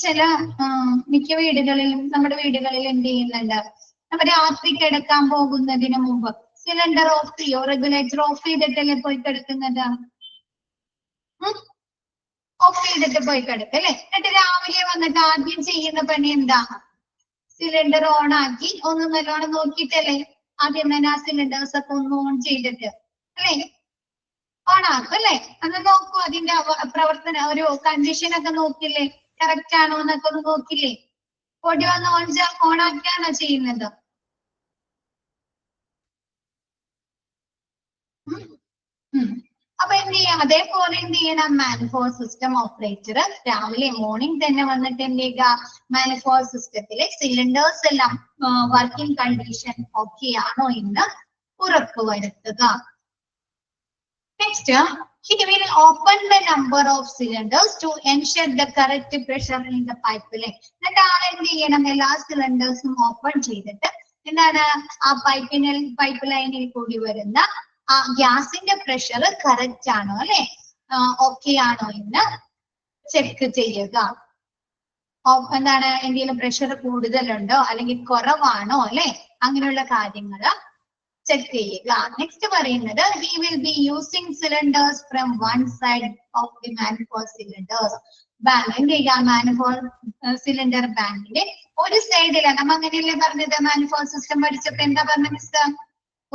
ചില മിക്ക വീടുകളിലും, നമ്മുടെ വീടുകളിൽ എന്ത് ചെയ്യുന്നുണ്ട്, നമ്മൾ രാത്രി കിടക്കാൻ പോകുന്നതിന് മുമ്പ് സിലിണ്ടർ ഓഫ് ചെയ്യോ, റെഗുലേറ്റർ ഓഫ് ചെയ്തിട്ടല്ലേ പോയി കിടക്കുന്നത്, ഓഫ് ചെയ്തിട്ട് പോയി കിടക്കും അല്ലെ. എന്നിട്ട് രാവിലെ വന്നിട്ട് ആദ്യം ചെയ്യുന്ന പണി എന്താ, സിലിണ്ടർ ഓൺ ആക്കി ഒന്ന് നല്ലോണം നോക്കിയിട്ടല്ലേ ആദ്യം തന്നെ ആ സിലിണ്ടേഴ്സ് ഒക്കെ ഒന്ന് ഓൺ ചെയ്തിട്ട് അല്ലെ ഓൺ ആക്കും അല്ലെ. അന്ന് നോക്കൂ, അതിന്റെ പ്രവർത്തന ഒരു കണ്ടീഷൻ ഒക്കെ നോക്കില്ലേ, കറക്റ്റ് ആണോ എന്നൊക്കെ ഒന്ന് നോക്കില്ലേ, പൊടി വന്ന് ഓൺ ആക്കിയാണോ ചെയ്യുന്നത്? അപ്പൊ എന്ത് ചെയ്യാം, അതേപോലെ എന്ത് ചെയ്യണം, മാനിഫോൾഡ് സിസ്റ്റം ഓപ്പറേറ്റർ രാവിലെ മോർണിംഗ് തന്നെ വന്നിട്ട് എന്ത് ചെയ്യുക, മാനിഫോൾഡ് സിസ്റ്റത്തിലെ സിലിണ്ടേഴ്സ് എല്ലാം വർക്കിംഗ് കണ്ടീഷൻ ഓക്കെ ആണോ എന്ന് ഉറപ്പുവരുത്തുക. Next, he will open the number of cylinders to ensure the correct pressure in the pipeline. എന്നിട്ട് ആളെന്ത് ചെയ്യണം, എല്ലാ സിലിണ്ടേഴ്സും ഓപ്പൺ ചെയ്തിട്ട് ആ പൈപ്പ് ലൈനിൽ കൂടി വരുന്ന ആ ഗ്യാസിന്റെ പ്രഷർ കറക്റ്റ് ആണോ അല്ലെ, ഓക്കെ ആണോ എന്ന് ചെക്ക് ചെയ്യുക. എന്തെങ്കിലും പ്രഷർ കൂടുതലുണ്ടോ അല്ലെങ്കിൽ കുറവാണോ അല്ലെ, അങ്ങനെയുള്ള കാര്യങ്ങൾ ചെക്ക് ചെയ്യുക. നെക്സ്റ്റ് പറയുന്നത്, he will be using cylinders from one side of the manifold cylinders. എന്ത് ചെയ്യുക, മാനിഫോൾഡ് സിലിണ്ടർ ബാങ്കിന്റെ ഒരു സൈഡിലാണ്. നമ്മ അങ്ങനെയല്ലേ പറഞ്ഞത്, മാനിഫോൾഡ് സിസ്റ്റം പഠിച്ചപ്പോ എന്താ പറഞ്ഞ മിസ്,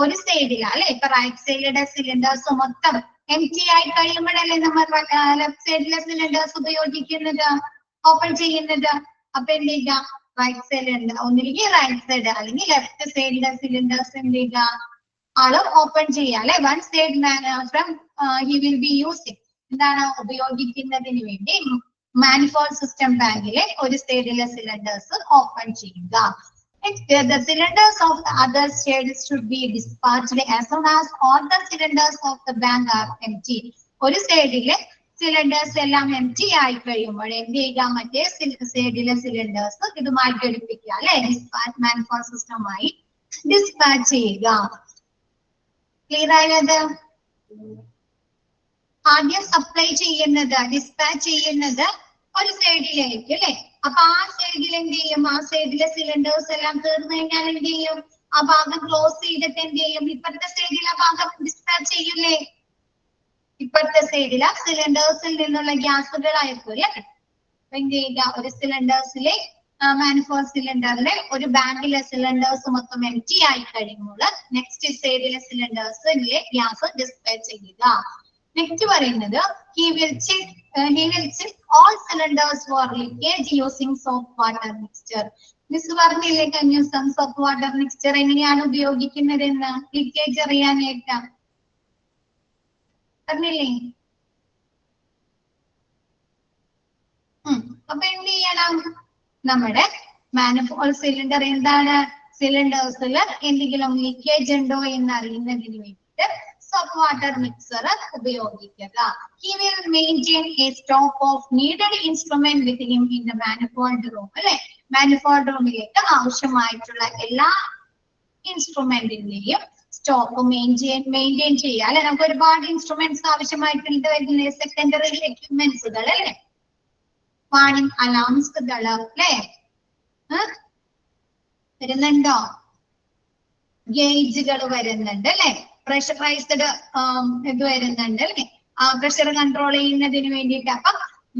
ഒരു സൈഡിലാ അല്ലെ. ഇപ്പൊ റൈറ്റ് സൈഡിലെ സിലിണ്ടേഴ്സ് മൊത്തം എം ടി ആയി കഴിയുമ്പോഴല്ലേ നമ്മൾ ലെഫ്റ്റ് സൈഡിലെ സിലിണ്ടേഴ്സ് ഉപയോഗിക്കുന്നത്, ഓപ്പൺ ചെയ്യുന്നത്. അപ്പൊ എന്ത് ചെയ്യുക, റൈറ്റ് സൈഡ് ഒന്നില്ലെങ്കിൽ റൈറ്റ് സൈഡ് അല്ലെങ്കിൽ ലെഫ്റ്റ് സൈഡിലെ സിലിണ്ടേഴ്സ് എന്ത് ചെയ്യുക, ആള് ഓപ്പൺ ചെയ്യുക അല്ലെ. One side from he will be using ഉപയോഗിക്കുന്നതിന് വേണ്ടി മാനിഫോൾഡ് സിസ്റ്റം ബാങ്കിലെ ഒരു സൈഡിലെ സിലിണ്ടേഴ്സ് ഓപ്പൺ ചെയ്യുക. The cylinders of the other side should be dispatched as soon as all the cylinders of the bank are empty. ഒരു സൈഡിലെ cylinders എല്ലാം എംറ്റി ആയി കഴിയുമ്പോൾ എന്ത് ചെയ്യുക, മറ്റേ സൈഡിലെ സിലിണ്ടേഴ്സ് ഇതുമായി ഘടിപ്പിക്കുക അല്ലെ, മാനിഫോൾഡ് സിസ്റ്റമായി ഡിസ്പാച്ച് ചെയ്യുക. ക്ലിയർ ആയത്? ആദ്യം സപ്ലൈ ചെയ്യുന്നത്, ഡിസ്പാച്ച് ചെയ്യുന്നത് ഒരു സൈഡിലായിരിക്കും അല്ലെ. അപ്പൊ ആ സൈഡിൽ എന്ത് ചെയ്യും? ആ സൈഡിലെ സിലിണ്ടേഴ്സ് എല്ലാം തീർന്നു കഴിഞ്ഞാൽ എന്ത് ചെയ്യും? ആ ഭാഗം ക്ലോസ് ചെയ്തിട്ട് എന്ത് ചെയ്യും? ഇപ്പഴത്തെ സൈഡിൽ ആ ഭാഗം ഡിസ്പാച്ച് ചെയ്യൂലേ? ഇപ്പഴത്തെ സൈഡില് സിലിണ്ടേഴ്സിൽ നിന്നുള്ള ഗ്യാസുകളായിരിക്കും അല്ലെ. അപ്പൊ എന്ത് ചെയ്യുക? ഒരു സിലിണ്ടേഴ്സിലെ മാനിഫോൾ സിലിണ്ടറിലെ ഒരു ബാങ്കിലെ സിലിണ്ടേഴ്സ് മൊത്തം എംറ്റി ആയി കഴിയുമ്പോൾ നെക്സ്റ്റ് സൈഡിലെ സിലിണ്ടേഴ്സിലെ ഗ്യാസ് ഡിസ്പാച്ച് ചെയ്യുക. നെക്സ്റ്റ് പറയുന്നത് he will check all cylinders for leakage using soap water mixture. Miss പറഞ്ഞില്ലേ കഴിഞ്ഞ ദിവസം സോപ്പ് വാട്ടർ മിക്സ്ചർ എങ്ങനെയാണ് ഉപയോഗിക്കുന്നതെന്ന് ലീക്കേജ് അറിയാനായിട്ട് പറഞ്ഞില്ലേ? അപ്പൊ എന്ത് ചെയ്യണം? നമ്മുടെ മാനിഫോൾ സിലിണ്ടർ എന്താണ്, സിലിണ്ടേഴ്സിൽ എന്തെങ്കിലും ലീക്കേജ് ഉണ്ടോ എന്ന് അറിയുന്നതിന് വേണ്ടിയിട്ട് സോപ്പ് വാട്ടർ മിക്സർ ഉപയോഗിക്കുക. He will maintain a stock of needed instrument with him in the manifold room. അല്ലെ, മാനിഫോൾഡ് റൂമിലേക്ക് ആവശ്യമായിട്ടുള്ള എല്ലാ ഇൻസ്ട്രുമെന്റിന്റെയും സ്റ്റോക്ക് മെയിൻറ്റെയിൻ ചെയ്യുക അല്ലെ. നമുക്ക് ഒരുപാട് ഇൻസ്ട്രുമെന്റ്സ് ആവശ്യമായിട്ടുണ്ട് വരുന്ന സെക്കൻഡറി എക്യുപ്മെന്റ്സുകൾ അല്ലെ, വാണിംഗ് അലാംസുകൾ അല്ലെ വരുന്നുണ്ടോ? ഗേജുകൾ വരുന്നുണ്ട് അല്ലെ, പ്രഷറൈസ്ഡ് ഇത് വരുന്നുണ്ട് അല്ലെ, പ്രഷർ കൺട്രോൾ ചെയ്യുന്നതിന് വേണ്ടിയിട്ട്. അപ്പൊ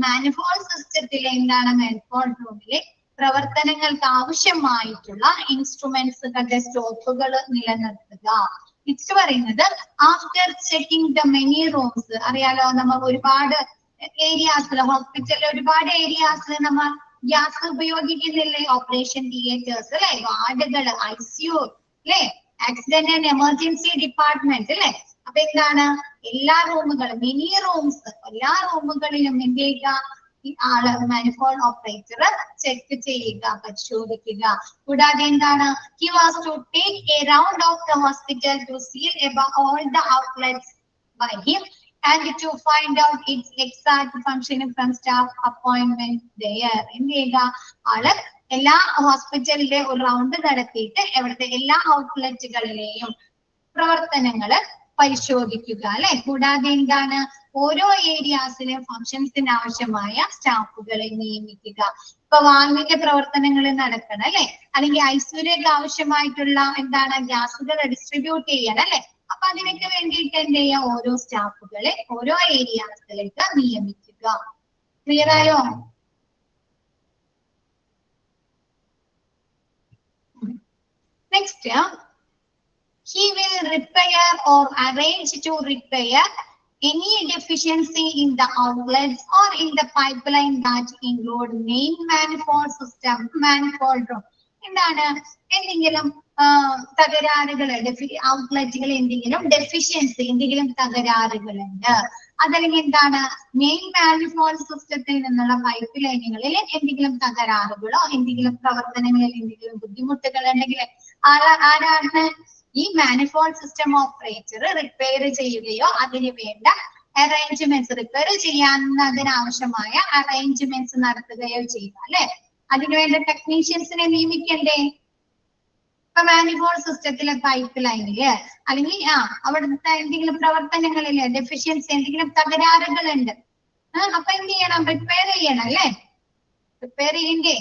മാനിഫോൾ സിസ്റ്റത്തിലെ എന്താണ്, മാനിഫോൾ റൂമിലെ പ്രവർത്തനങ്ങൾക്ക് ആവശ്യമായിട്ടുള്ള ഇൻസ്ട്രുമെന്റ്സുകളുടെ സ്റ്റോക്കുകൾ നിലനിർത്തുക. നെക്സ്റ്റ് പറയുന്നത് after checking the many rooms. അറിയാലോ, നമ്മൾ ഒരുപാട് ഏരിയാസിൽ, ഹോസ്പിറ്റലിൽ ഒരുപാട് ഏരിയാസിൽ നമ്മൾ ഗ്യാസ് ഉപയോഗിക്കുന്നില്ലേ? ഓപ്പറേഷൻ തിയേറ്റേഴ്സ് അല്ലെ, വാർഡുകൾ, ICU അല്ലെ, ആക്സിഡന്റ് ആൻഡ് എമർജൻസി ഡിപ്പാർട്ട്മെന്റ് അല്ലെ. അപ്പൊ എന്താണ്, എല്ലാ റൂമുകളും, മിനി റൂംസ്, എല്ലാ റൂമുകളിലും എന്ത് ചെയ്യുക? ഈ ആള് മാനിഫോൾ ഓപ്പറേറ്റർ ചെക്ക് ചെയ്യുക, പരിശോധിക്കുക. കൂടാതെ എന്താണ്, he was to take a round of the hospital to seal about all the outlets by him and to find out its exact functioning from staff appointment there. എന്ത് ചെയ്യുക? ആള് എല്ലാ ഹോസ്പിറ്റലിലെ ഒരു റൗണ്ട് നടത്തിയിട്ട് എവിടുത്തെ എല്ലാ ഔട്ട്ലെറ്റുകളിലെയും പ്രവർത്തനങ്ങള് പരിശോധിക്കുക അല്ലെ. കൂടാതെ എന്താണ്, ഓരോ ഏരിയാസിലെ ഫംഗ്ഷൻസിന് ആവശ്യമായ സ്റ്റാഫുകളെ നിയമിക്കുക. ഇപ്പൊ വാൽവിന്റെ പ്രവർത്തനങ്ങൾ നടക്കണം അല്ലെ, അല്ലെങ്കിൽ ഐസിയുലേക്ക് ആവശ്യമായിട്ടുള്ള എന്താണ്, ഗ്യാസുകൾ ഡിസ്ട്രിബ്യൂട്ട് ചെയ്യണം അല്ലെ. അപ്പൊ അതിനൊക്കെ വേണ്ടിയിട്ട് എന്ത് ചെയ്യുക? ഓരോ സ്റ്റാഫുകളെ ഓരോ ഏരിയാസിലേക്ക് നിയമിക്കുക. ക്ലിയർ ആയോ? Next, he will repair or arrange to repair any deficiency in the outlets or in the pipeline that include main manifold system, manifold room. എന്താണ്, എന്തെങ്കിലും തകരാറുകൾ, ഔട്ട്ലെറ്റുകൾ എന്തെങ്കിലും ഡെഫിഷ്യൻസി, എന്തെങ്കിലും തകരാറുകളുണ്ട്, അതല്ലെങ്കിൽ എന്താണ്, മെയിൻ മാനിഫോൾഡ് സിസ്റ്റത്തിൽ നിന്നുള്ള പൈപ്പ് ലൈനുകളിൽ എന്തെങ്കിലും തകരാറുകളോ എന്തെങ്കിലും പ്രവർത്തനങ്ങളിൽ എന്തെങ്കിലും ബുദ്ധിമുട്ടുകൾ ഉണ്ടെങ്കിൽ ആരാണ്? ഈ മാനിഫോൾഡ് സിസ്റ്റം ഓപ്പറേറ്റർ റിപ്പയർ ചെയ്യുകയോ അതിന് വേണ്ട അറേഞ്ച്മെന്റ്സ്, റിപ്പയർ ചെയ്യാവുന്നതിനാവശ്യമായ അറേഞ്ച്മെന്റ്സ് നടത്തുകയോ ചെയ്യുക അല്ലെ. അതിനുവേണ്ട ടെക്നീഷ്യൻസിനെ നിയമിക്കണ്ടേ? ഇപ്പൊ മാനിഫോൾഡ് സിസ്റ്റത്തിലെ പൈപ്പ് ലൈനില് അല്ലെങ്കിൽ അവിടുത്തെ എന്തെങ്കിലും പ്രവർത്തനങ്ങളില് ഡെഫിഷ്യൻസി, എന്തെങ്കിലും തകരാറുകളുണ്ട്, അപ്പൊ എന്ത് ചെയ്യണം? റിപ്പയർ ചെയ്യണം അല്ലെ, റിപ്പയർ ചെയ്യണ്ടേ?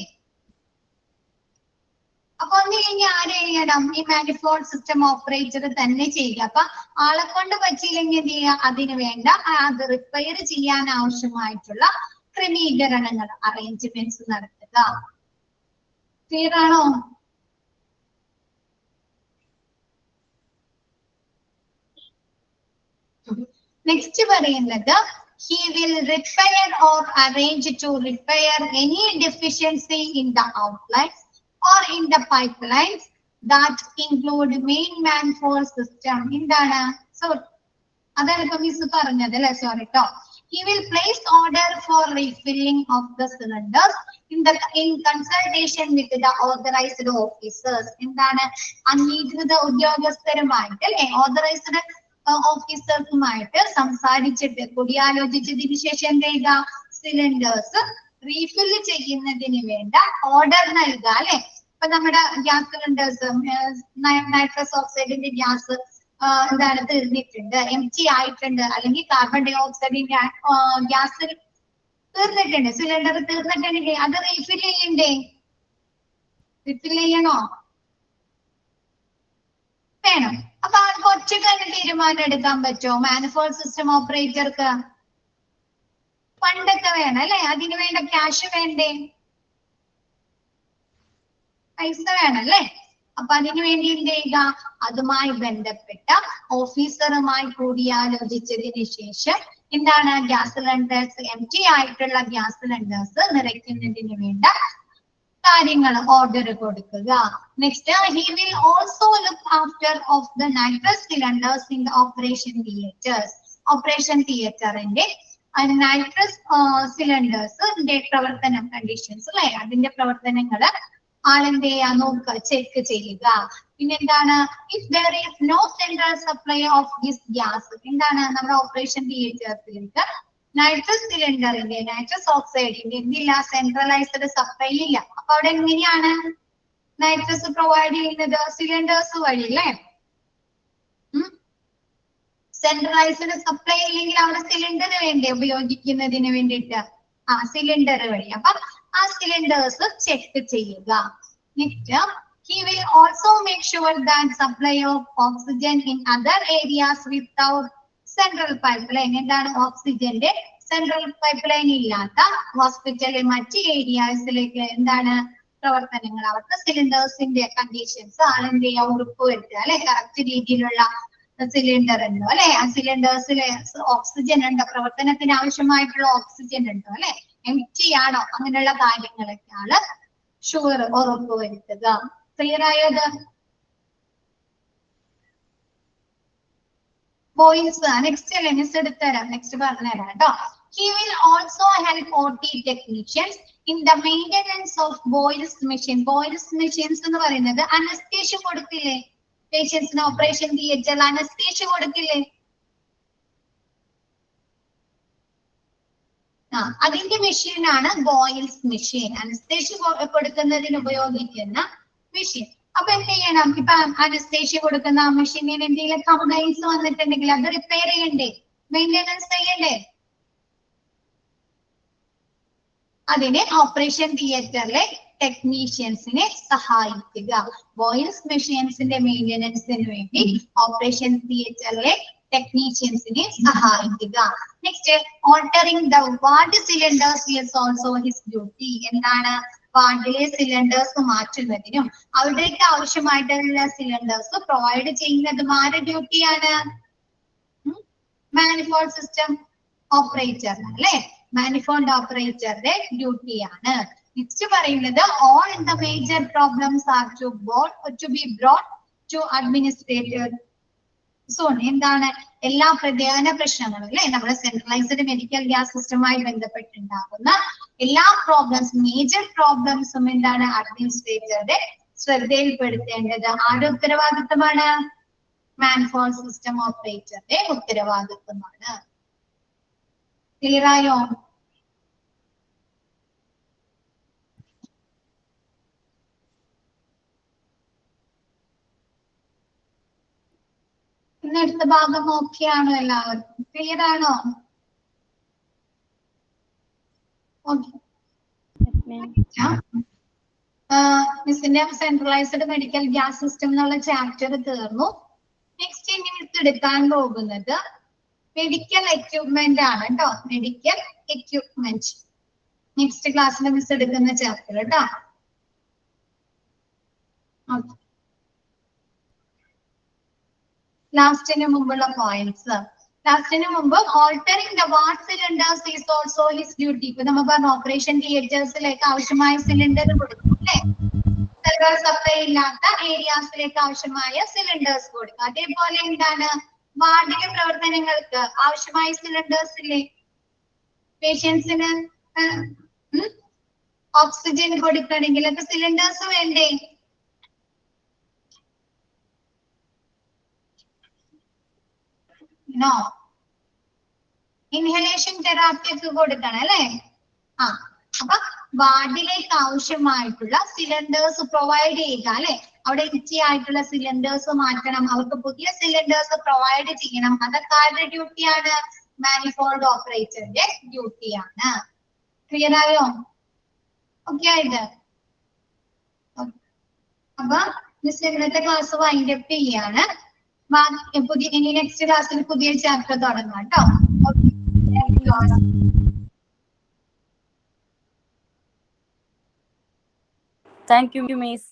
അപ്പൊ ഒന്നില്ലെങ്കിൽ ആര് ചെയ്യണം? ഈ മാനിഫോൾഡ് സിസ്റ്റം ഓപ്പറേറ്റർ തന്നെ ചെയ്യുക. അപ്പൊ ആളെ കൊണ്ട് പറ്റിയില്ലെങ്കിൽ എന്ത് ചെയ്യുക? അതിന് വേണ്ട അത് റിപ്പയർ ചെയ്യാൻ ആവശ്യമായിട്ടുള്ള ക്രമീകരണങ്ങൾ, അറേഞ്ച്മെന്റ്സ് നടത്തുക. ക്ലിയർ ആണോ? നെക്സ്റ്റ് പറയുന്നത് he will repair or arrange to repair any deficiency in the outlets or in the pipelines that include main manifold system. എന്താണ്? സോ അതാണ് ഇപ്പൊ മിസ് പറഞ്ഞത് അല്ലെ, സോറി ട്ടോ. He will place order for refilling of the cylinders in consultation with the authorized officers. എന്താണ്? അംഗീകൃത ഉദ്യോഗസ്ഥരുമായിട്ട് അല്ലെ, authorised ഓഫീസേഴ്സുമായിട്ട് സംസാരിച്ചിട്ട് കൂടിയാലോചിച്ചതിന് ശേഷം എന്ത് ചെയ്യുക? സിലിണ്ടേഴ്സ് റീഫില്ല് ചെയ്യുന്നതിന് വേണ്ട ഓർഡർ നൽകുക അല്ലെ. ഇപ്പൊ നമ്മുടെ ഗ്യാസ് സിലിണ്ടേഴ്സ്, നൈട്രസ് ഓക്സൈഡിന്റെ ഗ്യാസ് എന്താണ് തീർന്നിട്ടുണ്ട്, എംറ്റി ആയിട്ടുണ്ട്, അല്ലെങ്കിൽ കാർബൺ ഡൈ ഓക്സൈഡിന്റെ ഗ്യാസ് തീർന്നിട്ടുണ്ട്, സിലിണ്ടർ തീർന്നിട്ടുണ്ടെങ്കിൽ അത് റീഫിൽ ചെയ്യണ്ടേ? റീഫിൽ ചെയ്യണോ? വേണം. അപ്പൊ ആൾക്ക് ഒറ്റയ്ക്ക് തന്നെ തീരുമാനം എടുക്കാൻ പറ്റുമോ? മാനിഫോൾഡ് സിസ്റ്റം ഓപ്പറേറ്റർക്ക് ഫണ്ടൊക്കെ വേണം അല്ലെ? അതിന് വേണ്ട ക്യാഷ് വേണ്ടേ? പൈസ വേണം അല്ലേ? അപ്പൊ അതിനു വേണ്ടി എന്ത് ചെയ്യുക? അതുമായി ബന്ധപ്പെട്ട ഓഫീസറുമായി കൂടിയാലോചിച്ചതിന് ശേഷം എന്താണ് ഗ്യാസ് സിലിണ്ടേഴ്സ്, എംറ്റി ആയിട്ടുള്ള ഗ്യാസ് സിലിണ്ടേഴ്സ് നിറയ്ക്കുന്നതിന് വേണ്ട കാര്യങ്ങൾ ഓർഡർ കൊടുക്കുക. Next, he will also look after of the nitrous cylinders in the operation theaters. Operation തിയേറ്ററിന്റെ നൈട്രസ് സിലിണ്ടേഴ്സിന്റെ പ്രവർത്തനം കണ്ടീഷൻസ് അല്ലെ, അതിന്റെ പ്രവർത്തനങ്ങള് ആളെന്ത് ചെയ്യാ? നോക്കുക, ചെക്ക് ചെയ്യുക. പിന്നെന്താണ്? If there is no central supply of this gas, എന്താണ് നമ്മുടെ ഓപ്പറേഷൻ തിയേറ്റേഴ്സിലേക്ക് നൈട്രസ് സിലിണ്ടറിന്റെ, നൈട്രസ് ഓക്സൈഡിന്റെ എന്തില്ല? സെൻട്രലൈസ്ഡ് സപ്ലൈ ഇല്ല. അപ്പൊ അവിടെ എങ്ങനെയാണ് നൈട്രസ് പ്രൊവൈഡ് ചെയ്യുന്നത്? സിലിണ്ടേഴ്സ് വഴി അല്ലേ? സെൻട്രലൈസ്ഡ് സപ്ലൈ ഇല്ലെങ്കിൽ അവിടെ സിലിണ്ടർ വേണ്ടേ ഉപയോഗിക്കുന്നതിന് വേണ്ടിയിട്ട്? സിലിണ്ടർ വഴി. അപ്പൊ ആ സിലിണ്ടേഴ്സ് ചെക്ക് ചെയ്യുക. Next, he will also make sure that supply of oxygen in other areas without central pipeline. എന്താണ്? ഓക്സിജന്റെ സെൻട്രൽ പൈപ്പ് ലൈൻ ഇല്ലാത്ത ഹോസ്പിറ്റലിൽ മറ്റ് ഏരിയാസിലേക്ക് എന്താണ് പ്രവർത്തനങ്ങൾ, അവർക്ക് സിലിണ്ടേഴ്സിന്റെ കണ്ടീഷൻസ് ആളെന്ത് ചെയ്യാൻ ഉറപ്പുവരുത്തുക അല്ലെ? കറക്റ്റ് രീതിയിലുള്ള സിലിണ്ടർ ഉണ്ടോ അല്ലെ? ആ സിലിണ്ടേഴ്സിലെ ഓക്സിജൻ ഉണ്ടോ, പ്രവർത്തനത്തിന് ആവശ്യമായിട്ടുള്ള ഓക്സിജൻ ഉണ്ടോ അല്ലെ? എംറ്റി ആണോ, അങ്ങനെയുള്ള കാര്യങ്ങളൊക്കെ ആള് ഷുവർ ഉറപ്പുവരുത്തുക. ക്ലിയർ ആയത്? ബോയിൽസ് നെക്സ്റ്റ് അല്ലേ? മിസ് എടുത്തുതരാം, നെക്സ്റ്റ് പറഞ്ഞുതരാം കേട്ടോ. He will also help OT technicians in the maintenance of boils machine. Boils machines എന്ന് പറയുന്നത് അനസ്തേഷ്യ കൊടുക്കില്ലേ പേഷ്യൻസിന്? ഓപ്പറേഷൻ തിയേറ്ററിൽ അനസ്തേഷ്യ കൊടുക്കില്ലേ? അതിന്റെ മെഷീൻ ആണ് ബോയിൽസ് മെഷീൻ, അനസ്തേഷ്യ കൊടുക്കുന്നതിന് ഉപയോഗിക്കുന്ന മെഷീൻ. അപ്പൊ എന്ത് ചെയ്യണം? ഇപ്പൊ അനസ്തേഷ്യ കൊടുക്കുന്ന ആ മെഷീനിന് എന്തെങ്കിലും കംപ്ലൈൻസ് വന്നിട്ടുണ്ടെങ്കിൽ അത് റിപ്പയർ ചെയ്യണ്ടേ? മെയിൻ്റെനൻസ് ചെയ്യണ്ടേ? അതിന് ഓപ്പറേഷൻ തിയേറ്ററിലെ ടെക്നീഷ്യൻസിനെ സഹായിക്കുക. ബോയിൽസ് മെഷീൻസിന്റെ മെയിൻ്റെനൻസിന് വേണ്ടി ഓപ്പറേഷൻ തിയേറ്ററിലെ ടെക്നീഷ്യൻസിനെ സഹായിക്കുക. Next, altering the ward cylinders is also his duty. എന്താണ്? വാർഡിലെ സിലിണ്ടേഴ്സ് മാറ്റുന്നതിനും അവിടേക്ക് ആവശ്യമായിട്ടുള്ള സിലിണ്ടേഴ്സ് പ്രൊവൈഡ് ചെയ്യുന്നതും ആരുടെ ഡ്യൂട്ടിയാണ്? മാനിഫോൾഡ് സിസ്റ്റം ഓപ്പറേറ്റർ അല്ലെ? മാനിഫോൾഡ് ഓപ്പറേറ്ററുടെ ഡ്യൂട്ടിയാണ്. നെക്സ്റ്റ് പറയുന്നത്, all the major problems are to be brought to administrative zone. എന്താണ്? എല്ലാ പ്രധാന പ്രശ്നങ്ങളും അല്ലെ, നമ്മുടെ സെൻട്രലൈസ്ഡ് മെഡിക്കൽ ഗ്യാസ് സിസ്റ്റവുമായി ബന്ധപ്പെട്ടുണ്ടാകുന്ന എല്ലാ പ്രോബ്ലംസ്, മേജർ പ്രോബ്ലംസും എന്താണ്? അഡ്മിനിസ്ട്രേറ്ററുടെ ശ്രദ്ധയിൽപ്പെടുത്തേണ്ടത് ആരുടെ ഉത്തരവാദിത്തമാണ്? മാനിഫോൾഡ് സിസ്റ്റം ഓപ്പറേറ്ററുടെ ഉത്തരവാദിത്തമാണ്. ക്ലിയർ ആയോ? ഇന്നടുത്ത ഭാഗം ഓക്കെ ആണോ എല്ലാവർക്കും? ക്ലിയർ ആണോ? മിസ്സിന്റെ സെൻട്രലൈസ്ഡ് മെഡിക്കൽ ഗ്യാസ് സിസ്റ്റം എന്നുള്ള ചാപ്റ്റർ തീർന്നു. നെക്സ്റ്റ് ഇനി മിസ് എടുക്കാൻ പോകുന്നത് മെഡിക്കൽ എക്യുപ്മെന്റ് ആണ് കേട്ടോ. മെഡിക്കൽ എക്യുപ്മെന്റ് നെക്സ്റ്റ് ക്ലാസ്സിൽ മിസ് എടുക്കുന്ന ചാപ്റ്റർ കേട്ടോ. ലാസ്റ്റിന് മുമ്പുള്ള പോയിന്റ്സ്. ലാസ്റ്റിന് മുമ്പ് altering the ward cylinders is also his duty. ഇപ്പൊ നമ്മൾ പറഞ്ഞ ഓപ്പറേഷൻ തിയേറ്റേഴ്സിലേക്ക് ആവശ്യമായ സിലിണ്ടർ കൊടുക്കും അല്ലെ? സെൻട്രൽ സപ്ലൈ ഇല്ലാത്ത ഏരിയാസിലേക്ക് ആവശ്യമായ സിലിണ്ടേഴ്സ് കൊടുക്കും. അതേപോലെ എന്താണ്? വാർഡിലെ പ്രവർത്തനങ്ങൾക്ക് ആവശ്യമായ സിലിണ്ടേഴ്സ് ഇല്ലേ? പേഷ്യൻസിന് ഓക്സിജൻ കൊടുക്കണമെങ്കിൽ ഒക്കെ സിലിണ്ടേഴ്സ് വേണ്ടേ? നോ, ഇൻഹലേഷൻ തെറാപ്പി ഒക്കെ കൊടുക്കണം അല്ലെ? അപ്പൊ വാർഡിലേക്ക് ആവശ്യമായിട്ടുള്ള സിലിണ്ടേഴ്സ് പ്രൊവൈഡ് ചെയ്യുക അല്ലെ. അവിടെ ഇച്ചി ആയിട്ടുള്ള സിലിണ്ടേഴ്സ് മാറ്റണം, അവർക്ക് പുതിയ സിലിണ്ടേഴ്സ് പ്രൊവൈഡ് ചെയ്യണം. അതൊക്കെ ആരുടെ ഡ്യൂട്ടിയാണ്? മാനിഫോൾഡ് ഓപ്പറേറ്ററിന്റെ ഡ്യൂട്ടിയാണ്. ക്ലിയർ ആയോ? ഓക്കെ ആയത്? അപ്പൊ മിസ് ഇന്നത്തെ ക്ലാസ് വൈൻഡ് അപ്പ് ചെയ്യാണ്. പുതിയ ഇനി നെക്സ്റ്റ് ക്ലാസ്സിൽ പുതിയ ചാപ്റ്റർ തുടങ്ങാം കേട്ടോ. Thank you, Miss.